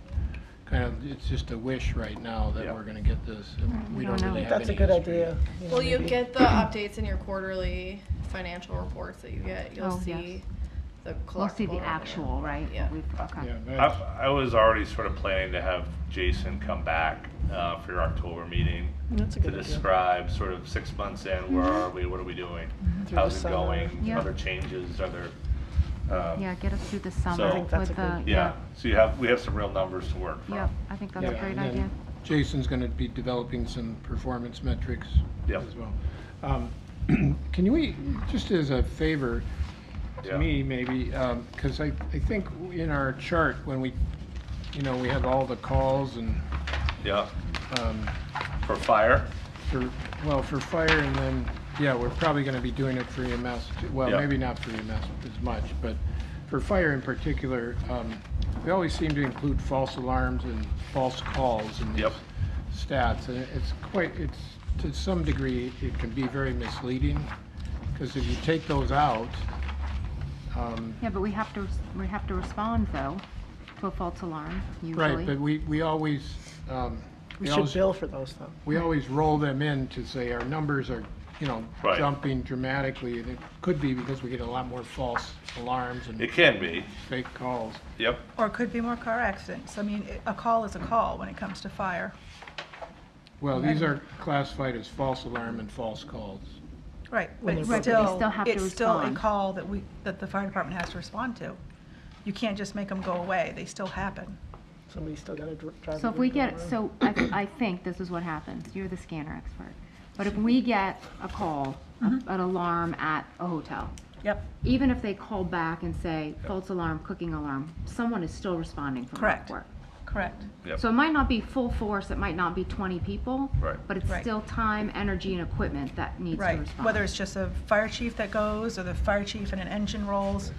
it's just a wish right now that Yeah. we're gonna get this. and We We don't don't know. really have any That's a good history. idea. Well, you maybe. get the updates in your quarterly financial reports that you get. You'll Oh, yes. see the We'll see the collectible revenue. actual, right? Yeah. Okay. Yeah, but I was already sort of planning to have Jason come back for your October meeting That's a to good idea. describe sort of 6 months in, where are we, what are we doing? Through How's the it summer. going? Yeah. Are there changes? Are there, Yeah, get us through the summer So- I think that's with a the, good- yeah, so we have some real numbers to work from. yeah, I think that's a Yeah, great and then idea. Jason's gonna be developing some performance metrics Yep. as well. Can we, just as a favor Yeah. to me, maybe, because I think in our chart, when we have all the calls and, Yeah, um, for fire, for fire, and then, yeah, we're probably gonna be doing it for EMS, too. Well, Yeah. maybe not for EMS as much, but for fire in particular, we always seem to include false alarms and false calls in these Yep. stats, and to some degree, it can be very misleading, because if you take those out, Yeah, but we have to respond though to a false alarm usually. right, but we always, We should bill for those, though. we always roll them in to say our numbers are, Right. jumping dramatically, and it could be because we get a lot more false alarms and it can be, fake calls. yep, Or it could be more car accidents. I mean, a call is a call when it comes to fire. Well, these are classified as false alarm and false calls. Right, When but it's they're Right, but we still, still have to it's still a respond. call that the fire department has to respond to. You can't just make them go away. They still happen. Somebody still got to drive. So if we get, so I think this is what happens, you're the scanner expert. But if we get a call, Mm-hmm. an alarm at a hotel, Yep, even if they call back and say false alarm, cooking alarm, someone is still responding from Correct. work. correct. yep, So it might not be full force, it might not be 20 people. Right. But it's Right. still time, energy, and equipment that needs to Right, respond. whether it's just a fire chief that goes, or the fire chief and an engine rolls,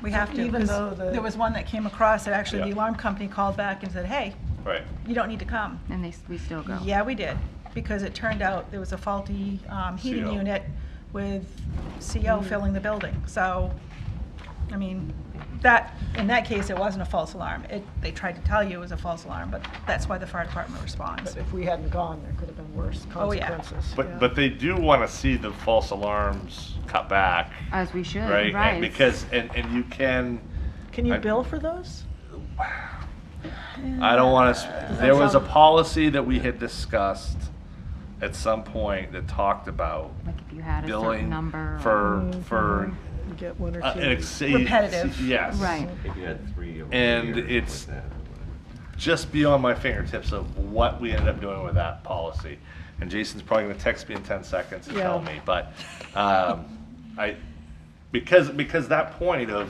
we have to. even 'cause though the- There was one that came across that actually the Yeah. alarm company called back and said, hey, right, you don't need to come. And we still go. Yeah, we did, because it turned out there was a faulty heating CO. unit with CO filling the building. So, I mean, in that case, it wasn't a false alarm. They tried to tell you it was a false alarm, but that's why the fire department responds. But if we hadn't gone, there could have been worse Oh, yeah. consequences. but they do want to see the false alarms cut back, As we should, right? right. And because, and you can, Can you I- bill for those? I don't want to, there was a policy that we had discussed at some point that talked about Like if you had a certain billing number. or- for You get one or two. Repetitive. Yes. Right. If you had 3 over And here, it's- like that. Just beyond my fingertips of what we ended up doing with that policy. And Jason's probably gonna text me in 10 seconds and tell Yeah. me, but, because that point of,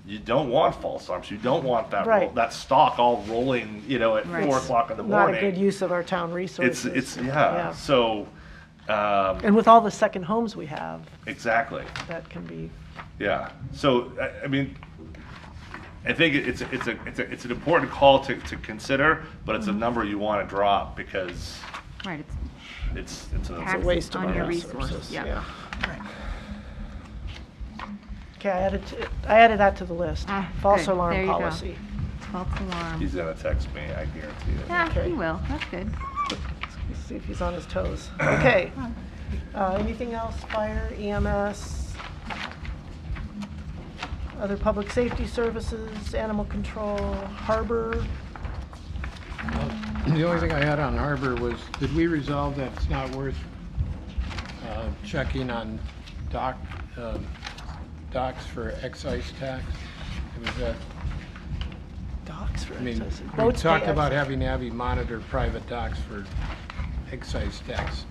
you don't want false alarms, you don't want that, Right. that stock all rolling, at Right. 4 o'clock in the Not morning. a good use of our town resources. Yeah, so, And with all the second homes we have, exactly. that can be, Yeah, so, I mean, I think it's an important call to consider, but it's a number you wanna drop because Right, it's it's it's a Tax waste of on our your resources. resource, yeah. Right. Okay, I added that to the list. False good. alarm There you go. policy. False alarm. He's gonna text me, I guarantee it. Yeah, Okay. he will. That's good. Let's see if he's on his toes. Okay. Anything else? Fire, EMS, other public safety services, animal control, harbor? The only thing I had on Harbor was, did we resolve that it's not worth checking on docks for excise tax? Was that, Docks for I mean, excise. we Boats pay talked about excise. having Abby monitor private docks for excise tax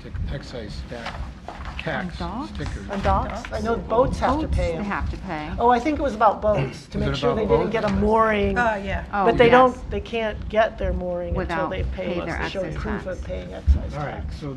docks? stickers. On docks? I know boats have to Boats, pay they them. have to pay. Oh, I think it was about boats, to Was make it sure about they didn't boats? get a mooring. Yeah. Oh, But they yes. don't, they can't get their mooring until Without they've pay paid, their to show excise proof tax. of paying excise All right, tax. so,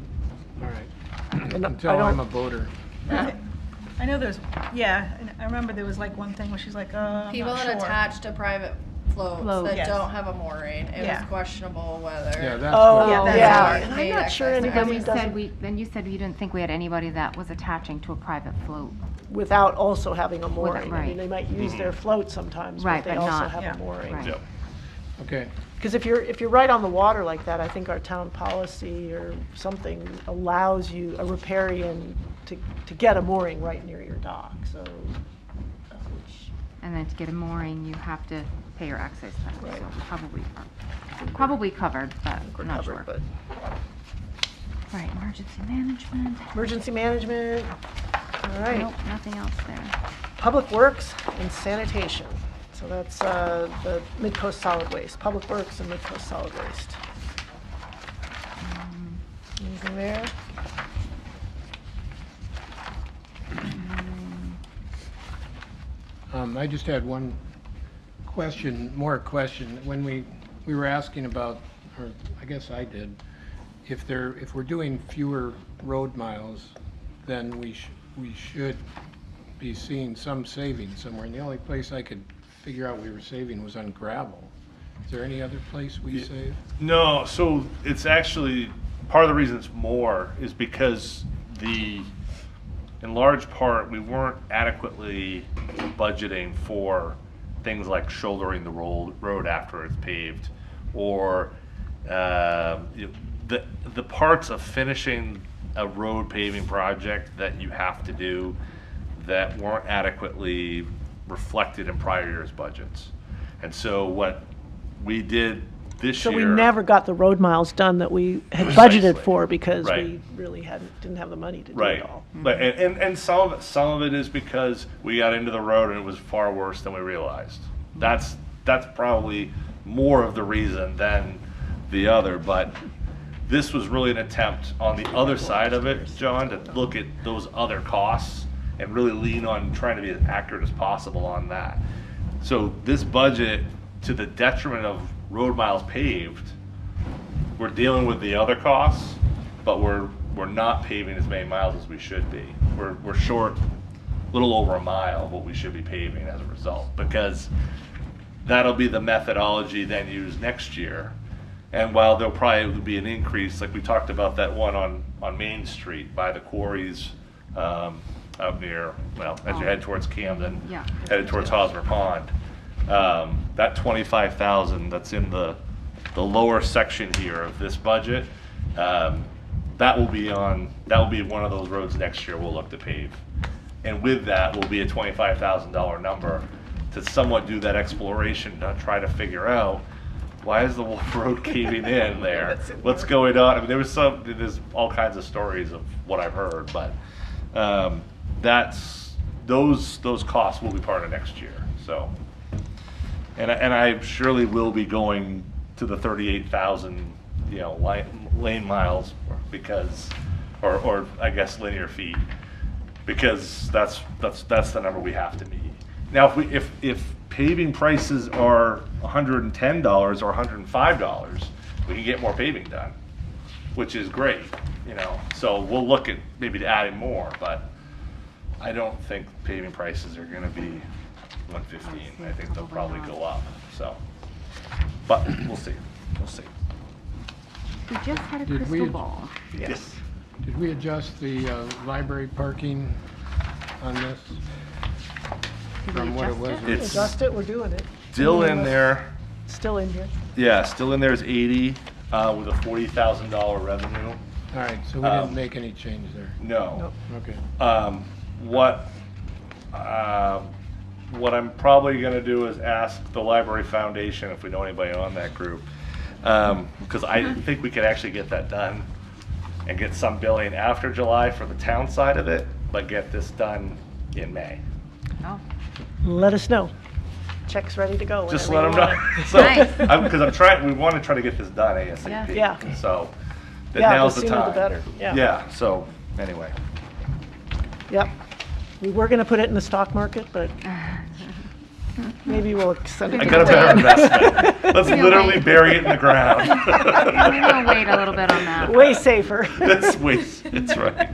all right. And I Until I'm a don't- boater. I know there's, yeah, and I remember there was like one thing where she's like, I'm People not that sure. attach to private floats Floats. that Yes. don't have a mooring, it Yeah. was questionable whether. Yeah, that's Oh, what. Yeah, that's yeah, hard. and I'm Paid not sure excise Then tax. anybody we said doesn't, then you said you didn't think we had anybody that was attaching to a private float. without also having a mooring. I mean, right. they might use their float sometimes, but Right, they but also not- have Yeah. a mooring. Right. Yep. Okay, Because if you're right on the water like that, I think our town policy or something allows you, a riparian, to get a mooring right near your dock, so. which- And then to get a mooring, you have to pay your excise tax. Right. So probably covered, but we're I'm not covered, sure. but- Right, emergency management. Emergency management, all right. Nope, nothing else there. Public Works and Sanitation. So that's the Midcoast Solid Waste, Public Works and Midcoast Solid Waste. Anything there? I just had one more question. When we were asking about, or I guess I did, if we're doing fewer road miles, then we should be seeing some savings somewhere. And the only place I could figure out we were saving was on gravel. Is there any other place we save? No, so it's actually, part of the reason it's more is because in large part, we weren't adequately budgeting for things like shouldering the road after it's paved, or the parts of finishing a road paving project that you have to do that weren't adequately reflected in prior year's budgets. And so what we did this So year. we never got the road miles done that we had Precisely. budgeted for because Right. we really didn't have the money to do Right, it all. but and some of it is because we got into the road and it was far worse than we realized. That's probably more of the reason than the other. But this was really an attempt on the other side of it, John, to look at those other costs and really lean on trying to be as accurate as possible on that. So this budget, to the detriment of road miles paved, we're dealing with the other costs, but we're not paving as many miles as we should be. We're short a little over a mile of what we should be paving as a result, because that'll be the methodology then used next year. And while there'll probably be an increase, like we talked about that one on Main Street by the quarries, up near, well, as you head towards Camden, Yeah. headed towards Hosmer Pond. That 25,000 that's in the lower section here of this budget, that will be one of those roads next year we'll look to pave. And with that will be a $25,000 number to somewhat do that exploration, to try to figure out, why is the road caving in there? What's going on? I mean, there's all kinds of stories of what I've heard, but those costs will be part of next year. So, and I surely will be going to the 38,000, lane miles, because, or I guess linear feet, because that's the number we have to meet. Now, if paving prices are $110 or $105, we can get more paving done, which is great, So we'll look at maybe adding more, but I don't think paving prices are going to be 115. I think they'll probably go up. So, but we'll see. We'll see. We just had a Did crystal we- ball. Yes. Did we adjust the library parking on this? Did we from what it adjust was. it? It's Adjust it, we're doing it. still in there. Still in here. Yeah, still in there is 80 with a $40,000 revenue. All right, so we didn't make any change there. No. Okay. What I'm probably gonna do is ask the Library Foundation if we know anybody on that group. Because I think we could actually get that done and get some billing after July for the town side of it, but get this done in May. Oh, Let us know. Check's ready to go. Just whenever let you them want know. it. So, Nice. because I'm trying, we want to try to get this done ASAP. Yeah. So, that Yeah, now's the the sooner time. the better. Yeah. Yeah, so, anyway. Yep. We were going to put it in the stock market, but maybe we'll send it. I to got a the better town. investment. Let's literally bury it in the ground. I'm gonna wait a little bit on that. Way safer. That's way, that's right.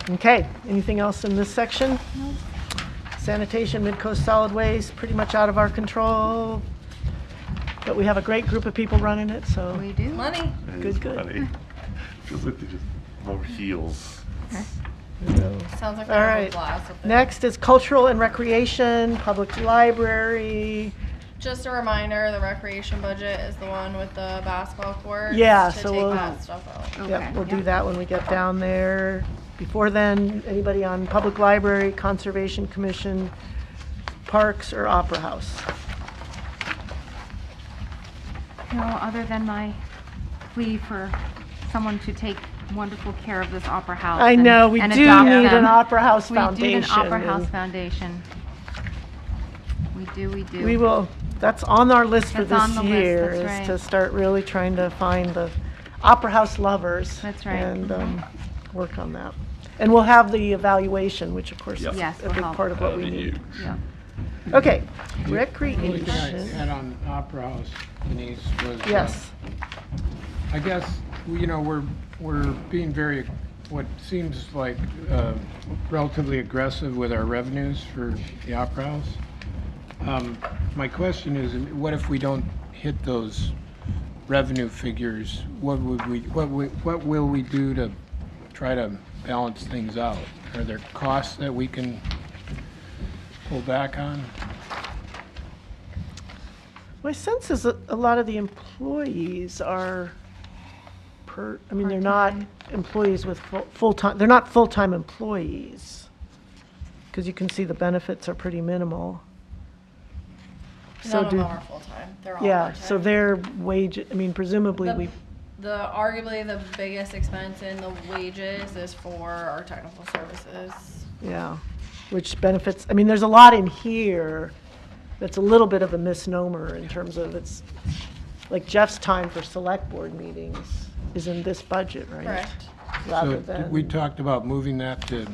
Okay, anything else in this section? Sanitation, Midcoast Solid Waste, pretty much out of our control. But we have a great group of people running it, so. We do? Money. Good, good. Funny. Feels like they just more heels. Sounds like All they're right. blast up there. Next is cultural and recreation, public library. Just a reminder, the recreation budget is the one with the basketball court. Yeah, To so take we'll- that stuff out. Yep, Okay, we'll do yep. that when we get down there. Before then, anybody on public library, conservation commission, parks, or opera house? No, other than my plea for someone to take wonderful care of this opera house. I know, we and do adopt need them. an opera house We do foundation. need an opera house and foundation. We do. We will, that's on our list for That's on this the list, year, that's is right. to start really trying to find the opera house lovers. That's right. And work on that. And we'll have the evaluation, which of course Yep. is Yes, a will big help. part of what we That'd be need. huge. Yeah. Okay, The only thing I recreation. had on Opera House, Denise, was. Yes, I guess, we're being very, what seems like relatively aggressive with our revenues for the Opera House. My question is, what if we don't hit those revenue figures? What will we do to try to balance things out? Are there costs that we can pull back on? my sense is that a lot of the employees are they're not employees with full-time, they're not full-time employees. Because you can see the benefits are pretty minimal. So None of do, them are full-time. They're all yeah, part-time. so their wage, I mean, presumably we, Arguably the biggest expense in the wages is for our technical services. yeah, which benefits, I mean, there's a lot in here that's a little bit of a misnomer in terms of it's, like Jeff's time for select board meetings is in this budget, right? Correct. Rather So we than, talked about moving that to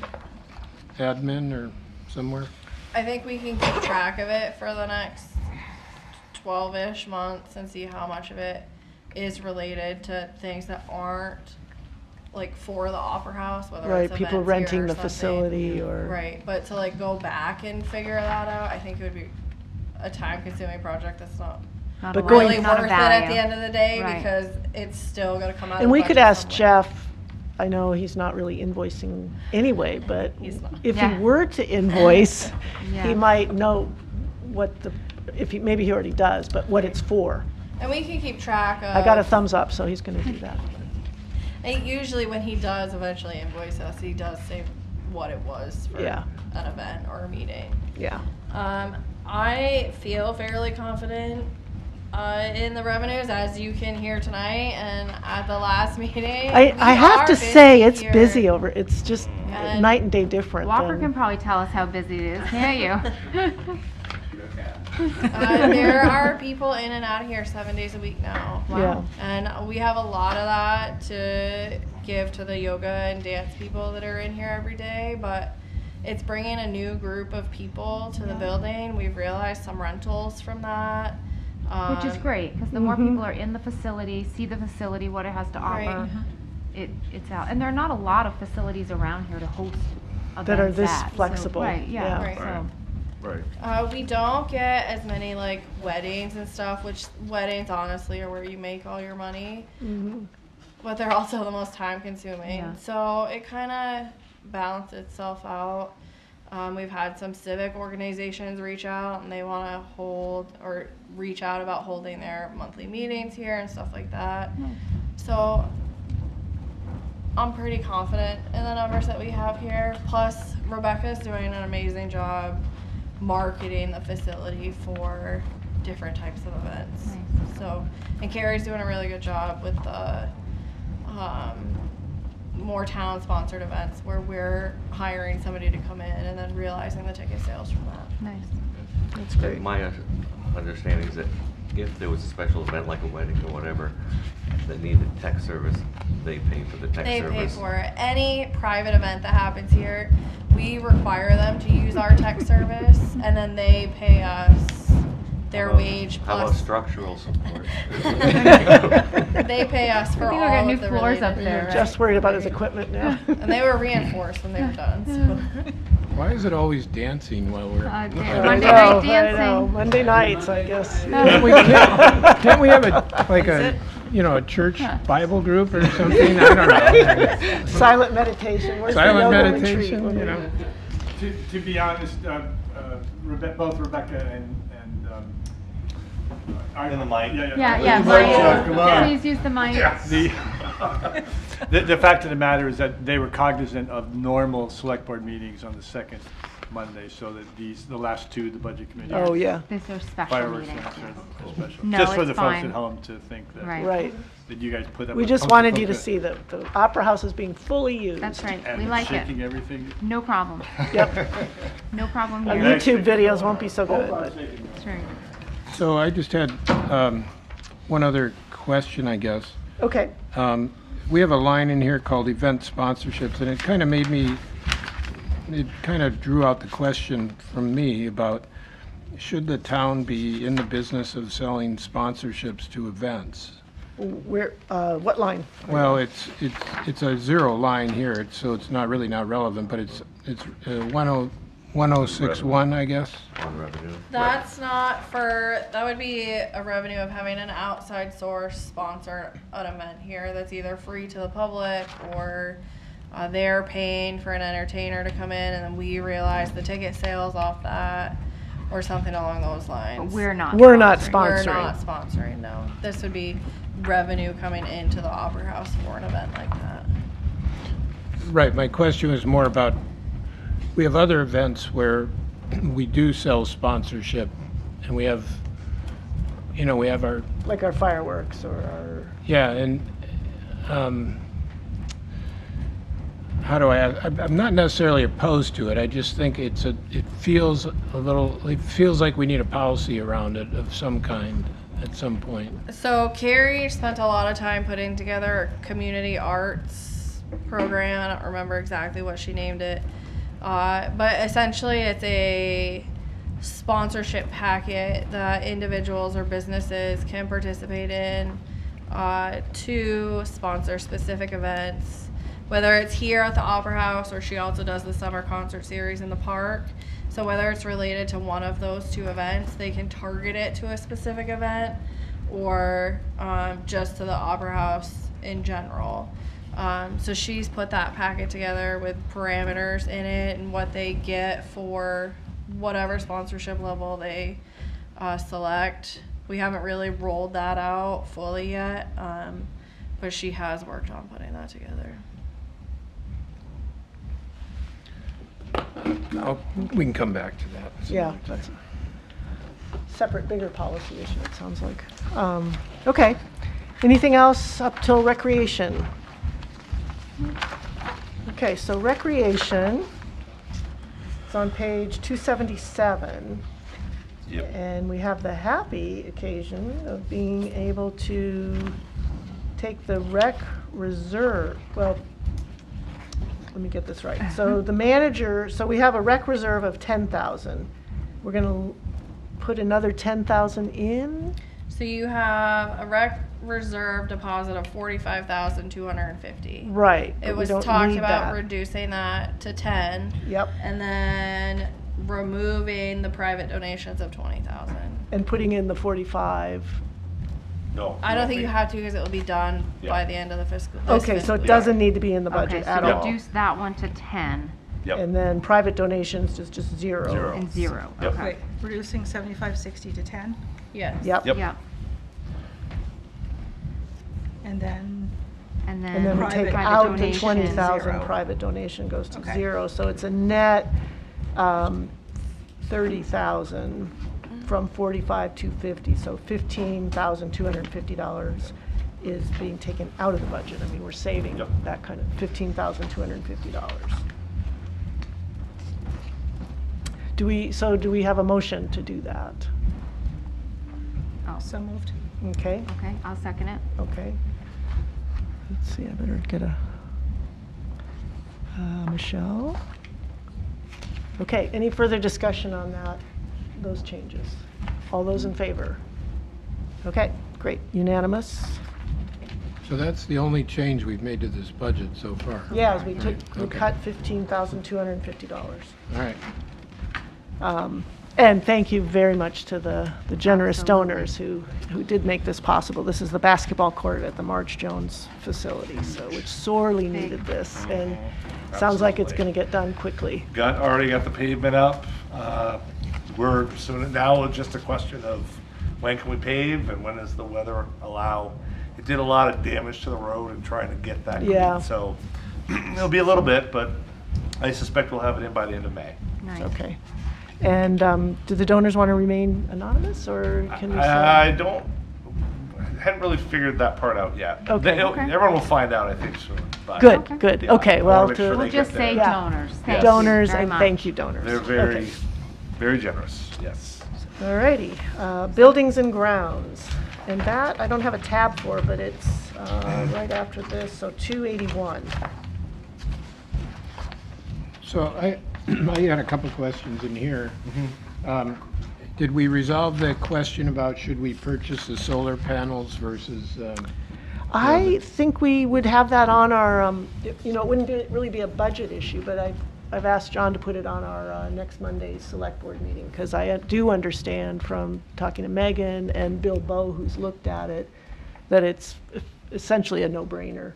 admin or somewhere? I think we can keep track of it for the next 12-ish months and see how much of it is related to things that aren't like for the Opera House, whether right, it's people events here renting or the something. facility or. Right, but to like go back and figure that out, I think it would be a time-consuming project that's not Not But a going- lot, really not a worth it at the value. end of the day Right. because it's still gonna come out of And the we could budget ask somewhere. Jeff, I know he's not really invoicing anyway, but He's not. if he Yeah. were to invoice, Yeah. he might know what the, maybe he already does, but what it's for. And we can keep track of. I got a thumbs up, so he's gonna do that. And usually when he does eventually invoice us, he does say what it was for Yeah. an event or a meeting. Yeah. I feel fairly confident in the revenues, as you can hear tonight and at the last meeting. I We have are to say, it's here. busy over, it's just And- night and day different. Walker than- can probably tell us how busy it is, can't you? There are people in and out of here 7 days a week now. Yeah. And we have a lot of that to give to the yoga and dance people that are in here every day, but it's bringing a new group of people to the building. We've realized some rentals from that. Which is great, because the more people are in the facility, see the facility, what it has to Right. offer, it's out. And there are not a lot of facilities around here to host events That are this at, so- flexible, Right, yeah. yeah, Right. so. Right. We don't get as many like weddings and stuff, which weddings honestly are where you make all your money. but they're also the most time consuming. Yeah. So it kind of balanced itself out. We've had some civic organizations reach out and they want to hold or reach out about holding their monthly meetings here and stuff like that. So I'm pretty confident in the numbers that we have here. Plus, Rebecca's doing an amazing job marketing the facility for different types of events. Nice. So, and Carrie's doing a really good job with the more town-sponsored events where we're hiring somebody to come in and then realizing the ticket sales from that. Nice. That's great. My understanding is that if there was a special event like a wedding or whatever that needed tech service, they pay for the tech They service. pay for it. Any private event that happens here, we require them to use our tech service, and then they pay us their wage How about plus. structural support? They pay us for I think all we'll get of new the floors related- up there. right? Just worried about his equipment now. And they were reinforced when they were done. So. Why is it always dancing while we're? Dan- I Monday know, night I know. dancing. Monday nights, I guess. Can't we have a church Bible group or something? I don't know. Silent meditation. Where's the Silent yoga meditation, retreat? you know. To be honest, both Rebecca and In the mic. Yeah, Come on. Mike, please use the mic. The fact of the matter is that they were cognizant of normal select board meetings on the second Monday, so that the last two, the budget committee. Oh, yeah, These are special Fireworks meetings. are special. No, Just for it's the folks fine. at home to think that. Right. right. That you guys put up. We with just Punky wanted you to Punka see that the Opera House is being fully used. That's right. and We like it. shaking everything. No problem. Yep. No problem Our here. YouTube videos won't be so good, but That's right. So I just had one other question, I guess. okay. We have a line in here called event sponsorships, and it kind of drew out the question from me about, should the town be in the business of selling sponsorships to events? Where, what line? Well, it's a zero line here, so it's not relevant, but it's 1061, I guess. On revenue. That's not for, that would be a revenue of having an outside source sponsor an event here that's either free to the public or they're paying for an entertainer to come in and then we realize the ticket sales off that or something along those lines. But we're not. We're not We're sponsoring. not sponsoring, no. This would be revenue coming into the Opera House for an event like that. Right, my question was more about, we have other events where we do sell sponsorship, and we have our, Like our fireworks or our, yeah, and how do I'm not necessarily opposed to it, I just think it feels like we need a policy around it of some kind at some point. So Carrie spent a lot of time putting together a community arts program. I don't remember exactly what she named it. But essentially it's a sponsorship packet that individuals or businesses can participate in to sponsor specific events, whether it's here at the Opera House or she also does the summer concert series in the park. So whether it's related to one of those two events, they can target it to a specific event or just to the Opera House in general. So she's put that packet together with parameters in it and what they get for whatever sponsorship level they select. We haven't really rolled that out fully yet, but she has worked on putting that together. We can come back to that. yeah, that's a separate, bigger policy issue, it sounds like. Okay. Anything else up till recreation? Okay, so recreation is on page 277. Yep. And we have the happy occasion of being able to take the rec reserve, well, let me get this right. So the manager, so we have a rec reserve of 10,000. We're gonna put another 10,000 in? So you have a rec reserve deposit of $45,250. Right. but It we was don't talked need about that. reducing that to 10 Yep, and then removing the private donations of 20,000. and putting in the 45. No. I don't think we- you have to because it will be done by Yeah. the end of the fiscal. this Okay, so fiscal it year. doesn't need to be in the Okay, budget so at all. reduce that one to 10 Yep. And then private donations is just zero. Zero. and 0. Yep. Okay. Wait, reducing 7560 to 10, Yes. Yep. Yep. Yep. and then, And And then we Private take private out the donation, 20,000, zero. private donation goes to Okay. 0. So it's a net 30,000 from 45,250, so $15,250 is being taken out of the budget. I mean, we're saving Yep. that kind of $15,250. Do we have a motion to do that? oh, so moved. Okay, okay, I'll second it. okay. Let's see, I better get a, Michelle? Okay, any further discussion on that, those changes? All those in favor? Okay, great, unanimous. So that's the only change we've made to this budget so far. Yeah, as we took, we Okay. cut $15,250. All right. And thank you very much to the generous Absolutely. donors who did make this possible. This is the basketball court at the March Jones facility, so, which sorely Big. needed this, and sounds like it's Absolutely. gonna get done quickly. Already got the pavement up. So now it's just a question of when can we pave and when does the weather allow? It did a lot of damage to the road and trying to get that clean. Yeah. So it'll be a little bit, but I suspect we'll have it in by the end of May. Nice. Okay. And do the donors want to remain anonymous, or can we say? I hadn't really figured that part out yet. Okay. Okay. Everyone will find out, I think, soon. but- Good, Okay. good, Yeah, okay, I well, wanna make sure to We'll they just get say there. Yeah. donors. Thank you donors, very and much. thank you, donors. They're Okay. very generous, yes. All righty, buildings and grounds, and that, I don't have a tab for, but it's right after this, so 281. So I had a couple questions in here. Did we resolve the question about should we purchase the solar panels versus, I think we would have that on our, you know, it wouldn't really be a budget issue, but I've asked John to put it on our next Monday's select board meeting, because I do understand from talking to Megan and Bill Bowe, who's looked at it, that it's essentially a no-brainer.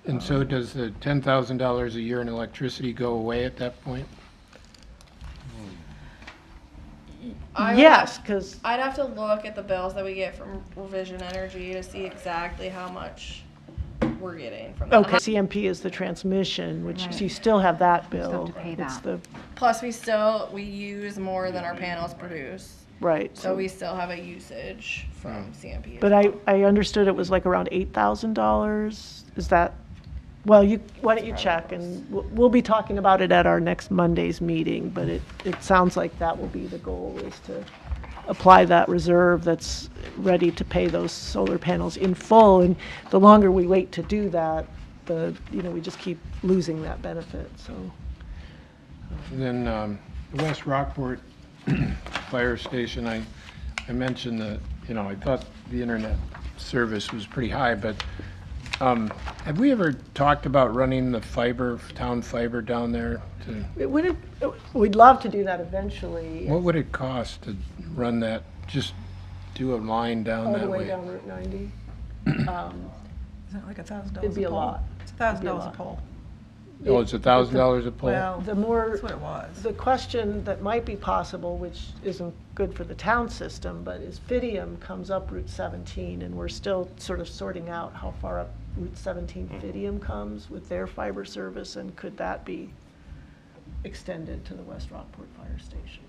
and so does the $10,000 a year in electricity go away at that point? I would Yes, have- because, I'd have to look at the bills that we get from Revision Energy to see exactly how much we're getting from them. okay, CMP is the transmission, which, Right. so you still have that Still bill. have to pay It's that. the, Plus, we use more than our panels produce, right. so we still have a usage from CMP. as But well. I understood it was like around $8,000. Is that, well, why don't you check, and we'll be talking about it at our next Monday's meeting, but it sounds like that will be the goal, is to apply that reserve that's ready to pay those solar panels in full. And the longer we wait to do that, we just keep losing that benefit, so. Then the West Rockport Fire Station, I mentioned that, I thought the internet service was pretty high, but have we ever talked about running the town fiber down there? We'd love to do that eventually, What would it cost to run that, just do a line down all that the way way? down Route 90. Isn't it like $1,000 a pole? It'd be a lot. It's It'd be a $1,000 a lot. pole. Oh, it's $1,000 a pole? Well, The more, that's what it was. the question that might be possible, which isn't good for the town system, but is Fidium comes up Route 17, and we're still sort of sorting out how far up Route 17 Fidium comes with their fiber service, and could that be extended to the West Rockport Fire Station?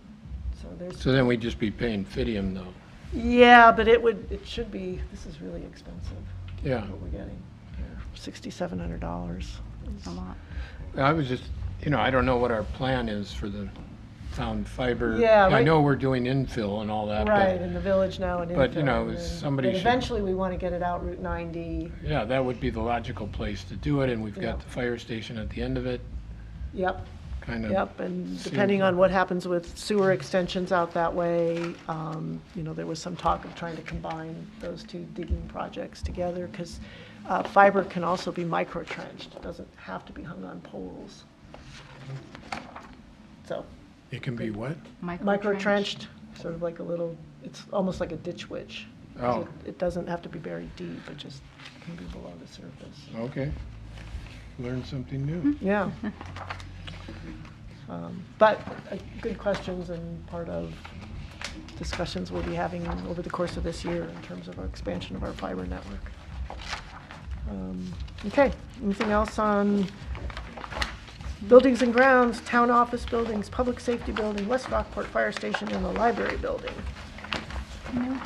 So there's, So then we'd just be paying Fidium though? yeah, but it should be, this is really expensive, Yeah. what we're getting here, $6,700. It's a lot. I was just, I don't know what our plan is for the town fiber. Yeah, I right. know we're doing infill and all that, Right, but, in the village now and But, infill, and somebody then should- eventually we want to get it out Route 90. yeah, that would be the logical place to do it, and we've Yeah. got the fire station at the end of it, Yep, kind of. yep, and seems depending on like- what happens with sewer extensions out that way, there was some talk of trying to combine those two digging projects together, because fiber can also be micro-trenched, it doesn't have to be hung on poles. So, It can be what? micro-trenched, sort of like a little, it's almost like a ditch witch. Oh, It doesn't have to be buried deep, it just can be below the surface. okay. Learned something new. Yeah. But good questions and part of discussions we'll be having over the course of this year in terms of our expansion of our fiber network. Okay, anything else on buildings and grounds, town office buildings, public safety building, West Rockport Fire Station, and the library building?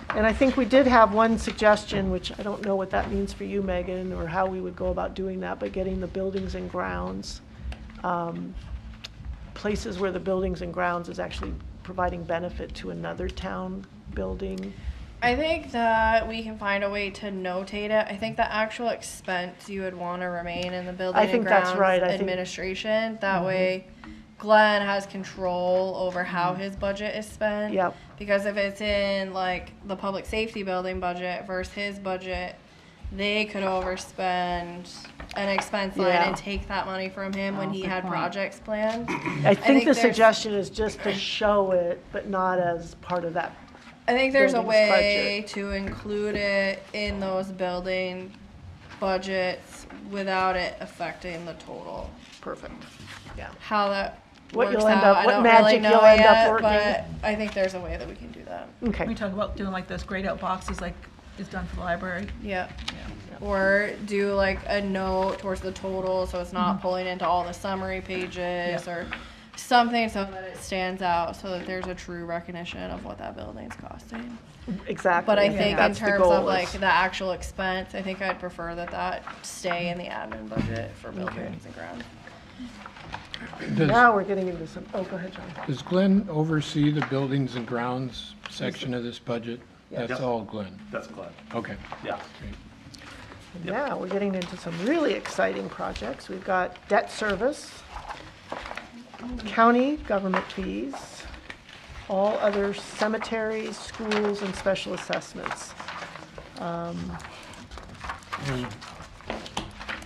And I think we did have one suggestion, which I don't know what that means for you, Megan, or how we would go about doing that, but getting the buildings and grounds, places where the buildings and grounds is actually providing benefit to another town building. I think that we can find a way to notate it. I think the actual expense you would want to remain in the building I think and that's grounds right. I think- administration. That way Glenn has control over how his budget is spent. Yep. Because if it's in like the public safety building budget versus his budget, they could overspend an expense line Yeah. and take that money from him when Oh, he good had point. projects planned. I think the there's- suggestion is just to show it, but not as part of that. I think there's a building's way budget. to include it in those building budgets without it affecting the total. Perfect. Yeah. How that What works you'll end out, up- I what don't magic really know you'll end up yet, working. but I think there's a way that we can do that. Okay. We talk about doing like those grayed out boxes like is done for the library. Yeah. Or do like a note towards the total so it's not pulling into all the summary pages Yeah. or something so that it stands out so that there's a true recognition of what that building's costing. Exactly. But I think in That's the terms goal of is- like the actual expense, I think I'd prefer that stay in the admin budget for buildings and grounds. Does, Now we're getting into some, oh, go ahead, John. does Glenn oversee the buildings and grounds section of this budget? That's Yep. all Glenn? That's Glenn. Okay. Yeah. And now we're getting into some really exciting projects. We've got debt service, county government fees, all other cemeteries, schools, and special assessments.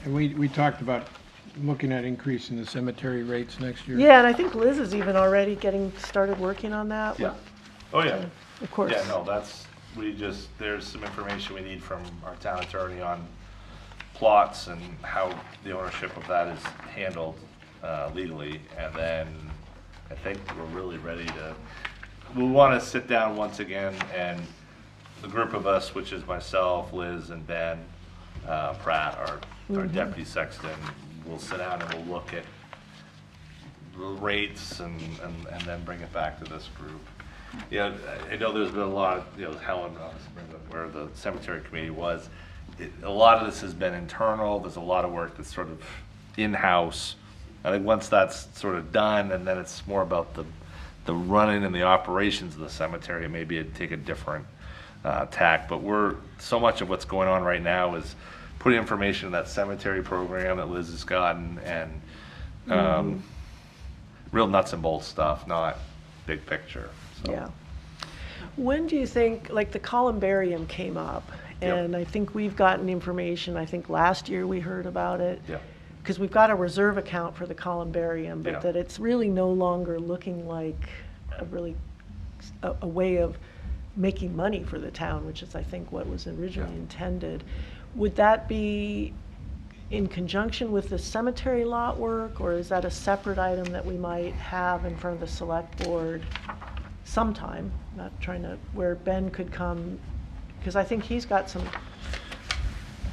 And we talked about looking at increasing the cemetery rates next year. Yeah, and I think Liz is even already getting started working on that. Yeah. Oh, yeah. Of course. Yeah, no, there's some information we need from our town attorney on plots and how the ownership of that is handled legally. And then I think we're really ready to, we want to sit down once again and the group of us, which is myself, Liz, and Ben Pratt, our deputy sexton, will sit down and we'll look at the rates and then bring it back to this group. Yeah, I know there's been a lot of, Helen, where the cemetery committee was. A lot of this has been internal. There's a lot of work that's sort of in-house. I think once that's sort of done, and then it's more about the running and the operations of the cemetery, maybe it'd take a different tack. But so much of what's going on right now is putting information in that cemetery program that Liz has gotten, and real nuts and bolts stuff, not big picture. So. Yeah. When do you think, like the columbarium came up, Yep. and I think we've gotten information, I think last year we heard about it. Yeah. Because we've got a reserve account for the columbarium, Yeah. but that it's really no longer looking like a way of making money for the town, which is, I think, what was originally Yeah. intended. Would that be in conjunction with the cemetery lot work, or is that a separate item that we might have in front of the select board sometime? Not trying to, where Ben could come, because I think he's got some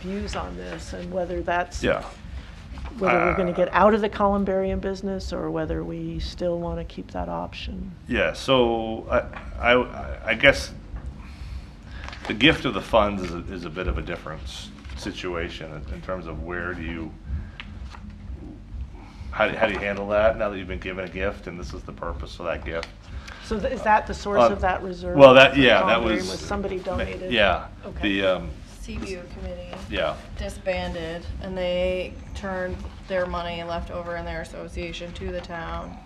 views on this, and whether that's Yeah. whether we're going to get out of the columbarium business or whether we still want to keep that option. Yeah, so I guess the gift of the funds is a bit of a different situation in terms of where do you, how do you handle that now that you've been given a gift and this is the purpose of that gift? So is that the source of that reserve? Well, that, for yeah, that columbarium? was. Somebody donated? Yeah, Okay. the, CBU committee yeah, disbanded and they turned their money left over in their association to the town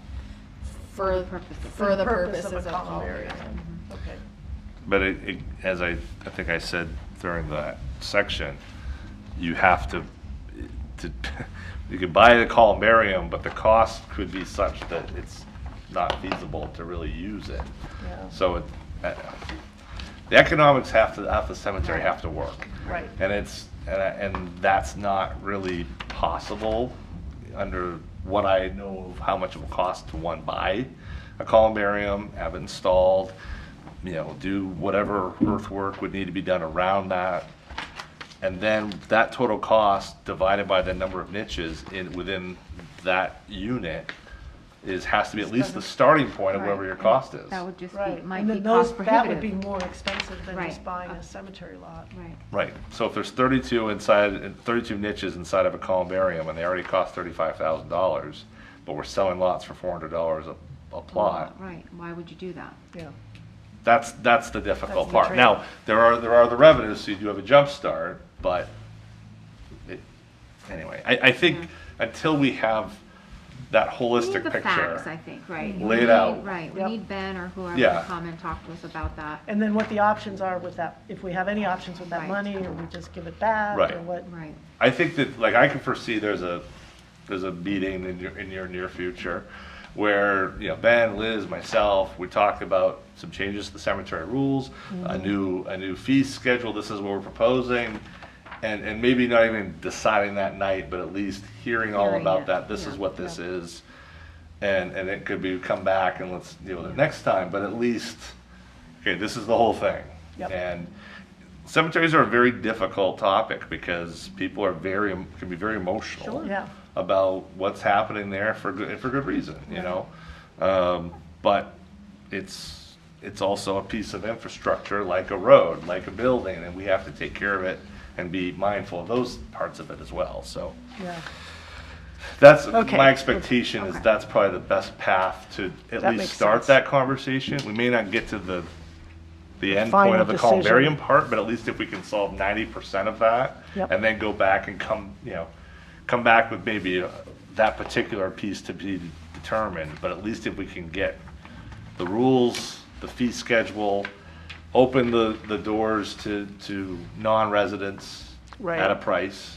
for the purposes of columbarium. Okay. but as I think I said during that section, you have to, you could buy the columbarium, but the cost could be such that it's not feasible to really use it. Yeah. So The economics have the cemetery have to work. Right. And and that's not really possible under what I know of how much it will cost to buy a columbarium, have it installed, do whatever earthwork would need to be done around that. And then that total cost divided by the number of niches within that unit has to be at least the starting point of whatever your cost is. That would just be, Right. might And be then those, cost that would be prohibitive. more expensive than just Right. buying a cemetery lot. Right. Right, so if there's 32 niches inside of a columbarium and they already cost $35,000, but we're selling lots for $400 a plot, Right, why would you do that? Yeah. that's the difficult That's the part. trick. Now, there are the revenues, so you do have a jump start, but anyway, I think until we have that We holistic need the picture. facts, I think, right? We laid need- out. Right, we Yep. need Ben or whoever Yeah. to come and talk to us about that. And then what the options are with that, if we have any options with that Right. money, or we just give it back, Right. or what. Right. I think that, like, I can foresee there's a meeting in your near future where, Ben, Liz, myself, we talked about some changes to the cemetery rules, a new fee schedule, this is what we're proposing, and maybe not even deciding that night, but at least hearing all Hearing about it, that, this is yeah, what this is. And it could be, come back and let's deal with it next time, but at least, okay, this is the whole thing. Yep. And cemeteries are a very difficult topic because people can be very emotional Yeah. about what's happening there for good reason, but it's also a piece of infrastructure like a road, like a building, and we have to take care of it and be mindful of those parts of it as well, so. Yeah. That's, Okay. my expectation is Okay. that's probably the best path to at That least makes start sense. that conversation. We may not get to the end Final point of the decision. columbarium part, but at least if we can solve 90% of that, Yep. and then go back and come back with maybe that particular piece to be determined, but at least if we can get the rules, the fee schedule, open the doors to non-residents Right. at a price,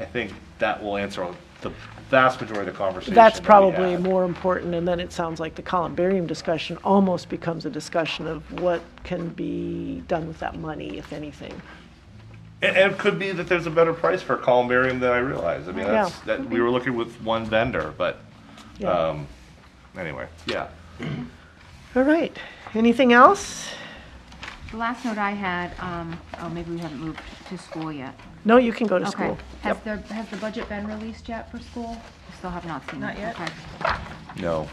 I think that will answer the vast majority of the conversation. That's that we probably had. more important, and then it sounds like the columbarium discussion almost becomes a discussion of what can be done with that money, if anything. And it could be that there's a better price for a columbarium than I realized. I mean, Yeah. we were looking with one vendor, but, Yeah. anyway, yeah. All right, anything else? The last note I had, maybe we haven't moved to school yet. No, you can go to Okay. school. Has the budget been released yet for school? I still have not seen it. Not yet. Okay. No.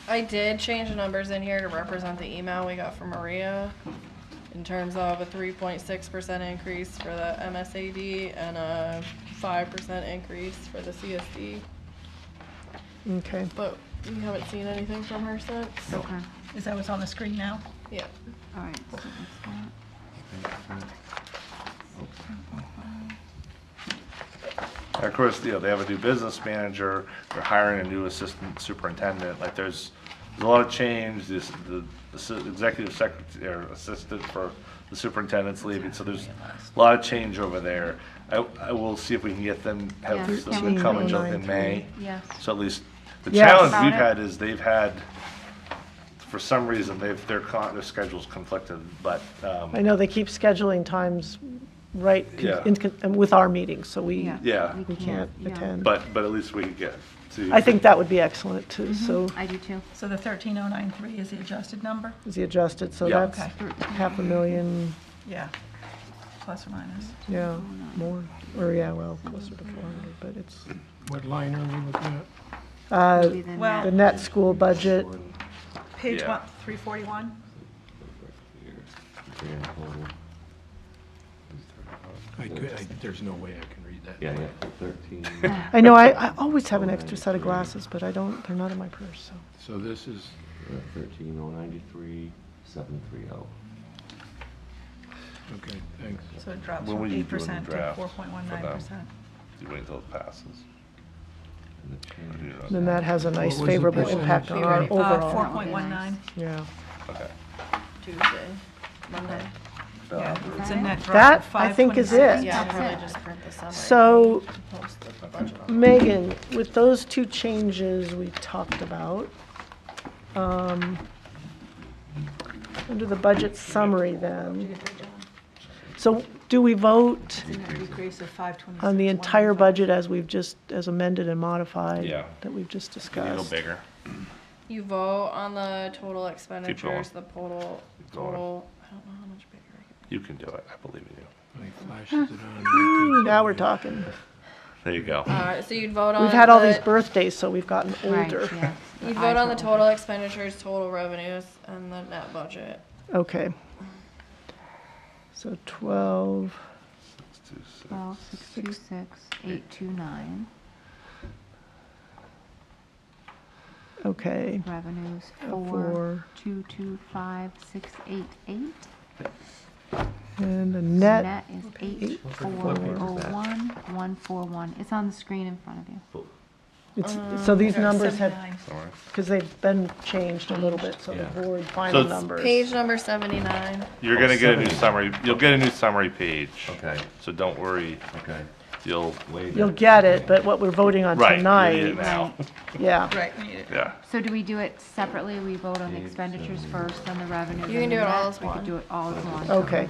I did change the numbers in here to represent the email we got from Maria in terms of a 3.6% increase for the MSAD and a 5% increase for the CSD. Okay. But we haven't seen anything from her since. Okay, Is that what's on the screen now? Yeah. all right. So that's that. Of course, they have a new business manager, they're hiring a new assistant superintendent, like there's a lot of change, the executive secretary, or assistant for the superintendent's leaving, so there's a lot of change over there. I will see if we can get them, have Yeah, them can we come please? in May. Yes. So at least, the Yes. challenge About we've it. had is they've had, for some reason, their schedule's conflicted, but, I know they keep scheduling times right Yeah. with our meetings, so we Yeah. we can't yeah. attend. but at least we could get to. I think that would be excellent, too, so I do too. So the 13,093 is the adjusted number? is he adjusted, so Yeah. that's Okay. 500,000, Yeah, plus or minus. yeah, more, or yeah, well, closer to 400, but it's, What line are we looking at? Maybe the well- the net. net school budget, Page Yeah. 341? There's no way I can read that. Yeah, yeah, 13. I know, I always have an extra set of glasses, but I don't, they're not in my purse, so. So this is, 13,093, 730. okay, thanks. So it drops When from will you do a new 8% to draft 4.19%. You wait until it passes. And the change. Or do you not? Then that has a nice was the favorable percentage? impact on Be our ready. overall, 4.19, yeah. Okay. Tuesday, Monday. yeah, it's a net drop That, of I think, is 526. it. Yeah, I'll That's probably it. just print the summary. So, Post the budget on. Megan, with those two changes we talked about, Under the budget summary then. So do we vote Decrease of 526. on the entire budget as we've just, as amended and modified? Yeah. That we've just Can you go discussed? bigger? You vote on the total expenditures, the total, going. I don't know how much bigger I can. You can do it, I believe in you. Like flashes it on. Now we're talking. There you go. So you'd vote on. We've had all the- these birthdays, so we've gotten Right, older. yes. You'd eyes vote on the are total expenditures, total revenues, and the net budget. Okay. So 12, 12, 626, 829. okay. Revenues, Four. 4, 225, 688. And the net, Net is 8401, 141. It's on the screen in front of you. so these numbers have, 79. Sorry. because they've been changed a little bit, so the Yeah. board final So- numbers. Page number 79. You're gonna get a new 70. summary, you'll get a new summary page. Okay, So don't worry, okay. you'll, Way You'll down. get it, but what we're voting on right, you need tonight, it now, yeah. Right, we need it. yeah. So do we do it separately? We vote on the expenditures first, then the revenues? You can and do the it all net? as We could one. do it all as one. Okay,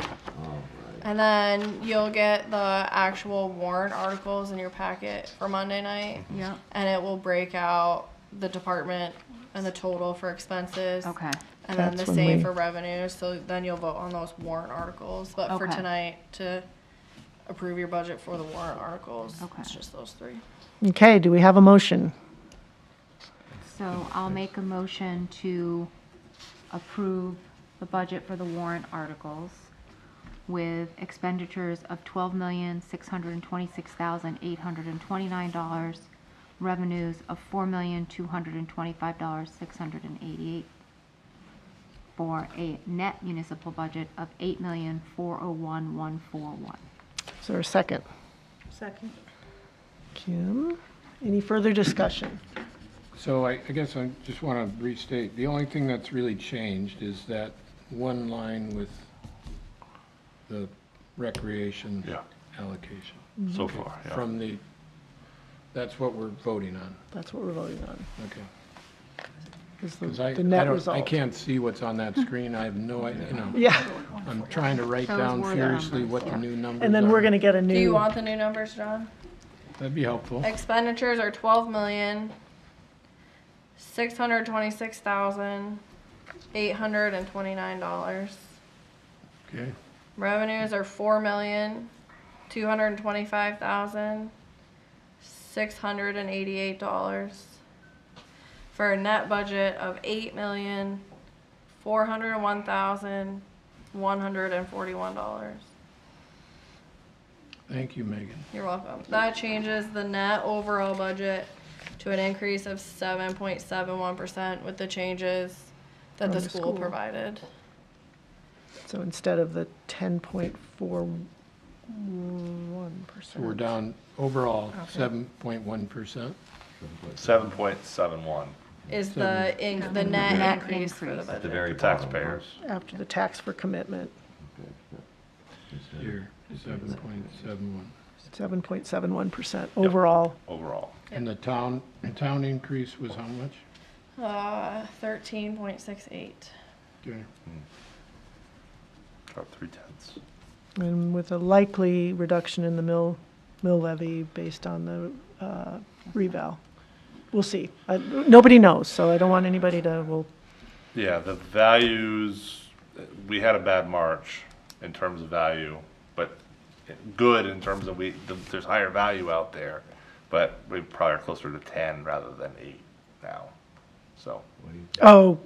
And then you'll get the actual warrant articles in your packet for Monday night. Yep, And it will break out the department and the total for expenses. okay. And then the That's when same we- for revenues, so then you'll vote on those warrant articles. But for Okay. tonight, to approve your budget for the warrant articles, Okay. it's just those three. okay, do we have a motion? So I'll make a motion to approve the budget for the warrant articles with expenditures of $12,626,829, revenues of $4,225,688, for a net municipal budget of $8,401,141. Is there a second? Second. Kim, any further discussion? So I guess I just want to restate, the only thing that's really changed is that one line with the recreation Yeah. allocation. So far, yeah. From the, that's what we're voting on, That's what we're voting on, okay. is Because the net I result. can't see what's on that screen, I have no idea, you know. Yeah, I'm trying to write Those down were the furiously numbers, what yeah. the new numbers are. and then we're gonna get a new. Do you want the new numbers, John? That'd be helpful. Expenditures are $12,626,829. Okay, Revenues are $4,225,688. For a net budget of $8,401,141. thank you, Megan. You're welcome. That changes the net overall budget to an increase of 7.71% with the changes that From the the school school. provided. So instead of the 10.41%. So we're down overall 7.1%. 7.71, Is the the net Net increase for the increase. The budget. very the bottom, taxpayers. After the tax for commitment, Here, 7.71. 7.71% overall. Overall, And the town increase was how much? 13.68. Okay. about 3/10. And with a likely reduction in the mill levy based on the reval. We'll see. Nobody knows, so I don't want anybody to, well, Yeah, the values, we had a bad March in terms of value, but good in terms of there's higher value out there, but we probably are closer to 10 rather than 8 now. So oh,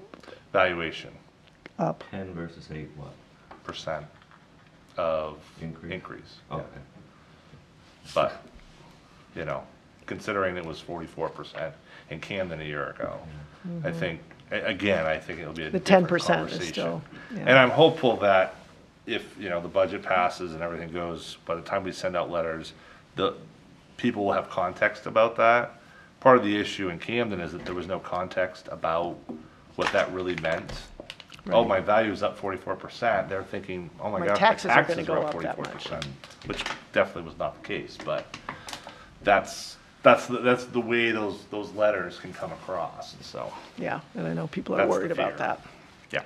valuation, up. 10 versus 8, what? percent of Increase. increase. Okay. But, you know, considering it was 44% in Camden a year ago, I think, again, I think it'll be a The different 10% is conversation. still, yeah. And I'm hopeful that if, you know, the budget passes and everything goes, by the time we send out letters, the people will have context about that. Part of the issue in Camden is that there was no context about what that really meant. Oh, my value's up 44%, they're thinking, oh my My gosh, my taxes are gonna taxes go are up up that much. 44%, which definitely was not the case, but that's the way those letters can come across, and so, Yeah, and I know people are That's the worried about fear. that. yeah.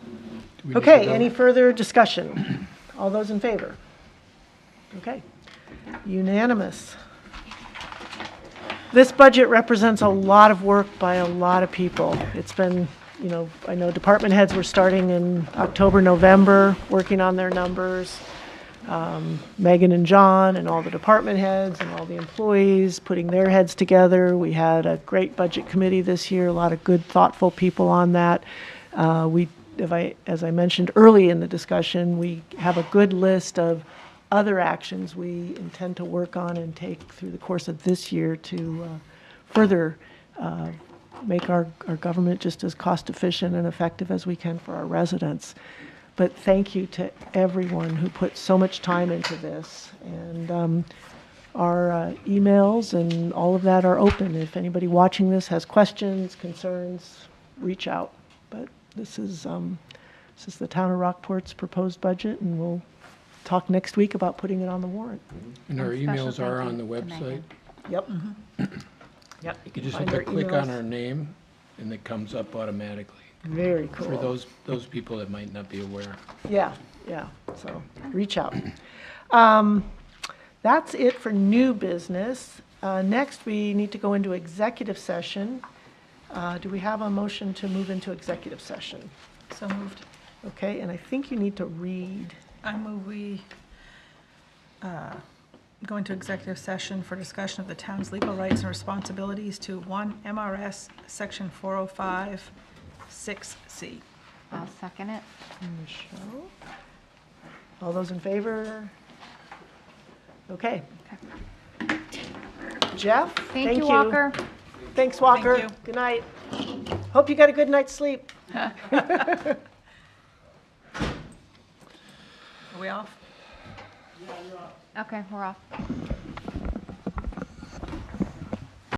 we need to Okay, vote? any further discussion? All those in favor? Okay, unanimous. This budget represents a lot of work by a lot of people. It's been, you know, I know department heads were starting in October, November, working on their numbers. Megan and John and all the department heads and all the employees putting their heads together. We had a great budget committee this year, a lot of good, thoughtful people on that. As I mentioned early in the discussion, we have a good list of other actions we intend to work on and take through the course of this year to further make our government just as cost efficient and effective as we can for our residents. But thank you to everyone who put so much time into this. And our emails and all of that are open. If anybody watching this has questions, concerns, reach out. But this is the Town of Rockport's proposed budget, and we'll talk next week about putting it on the warrant. And our And special emails are thank on the you to website. Megan. Yep. Yep. You just have find to our click on emails. our name, and it comes up automatically. Very cool. For those people that might not be aware. Yeah, so reach out. That's it for new business. Next, we need to go into executive session. Do we have a motion to move into executive session? So moved. Okay, and I think you need to read. I move we go into executive session for discussion of the town's legal rights and responsibilities to 1 MRS Section 405, 6C. I'll second it. Michelle? All those in favor? Okay. Jeff? Thank you, Walker. Thanks, Walker. Thank you. Good night. Hope you got a good night's sleep. Are we off? Okay, we're off.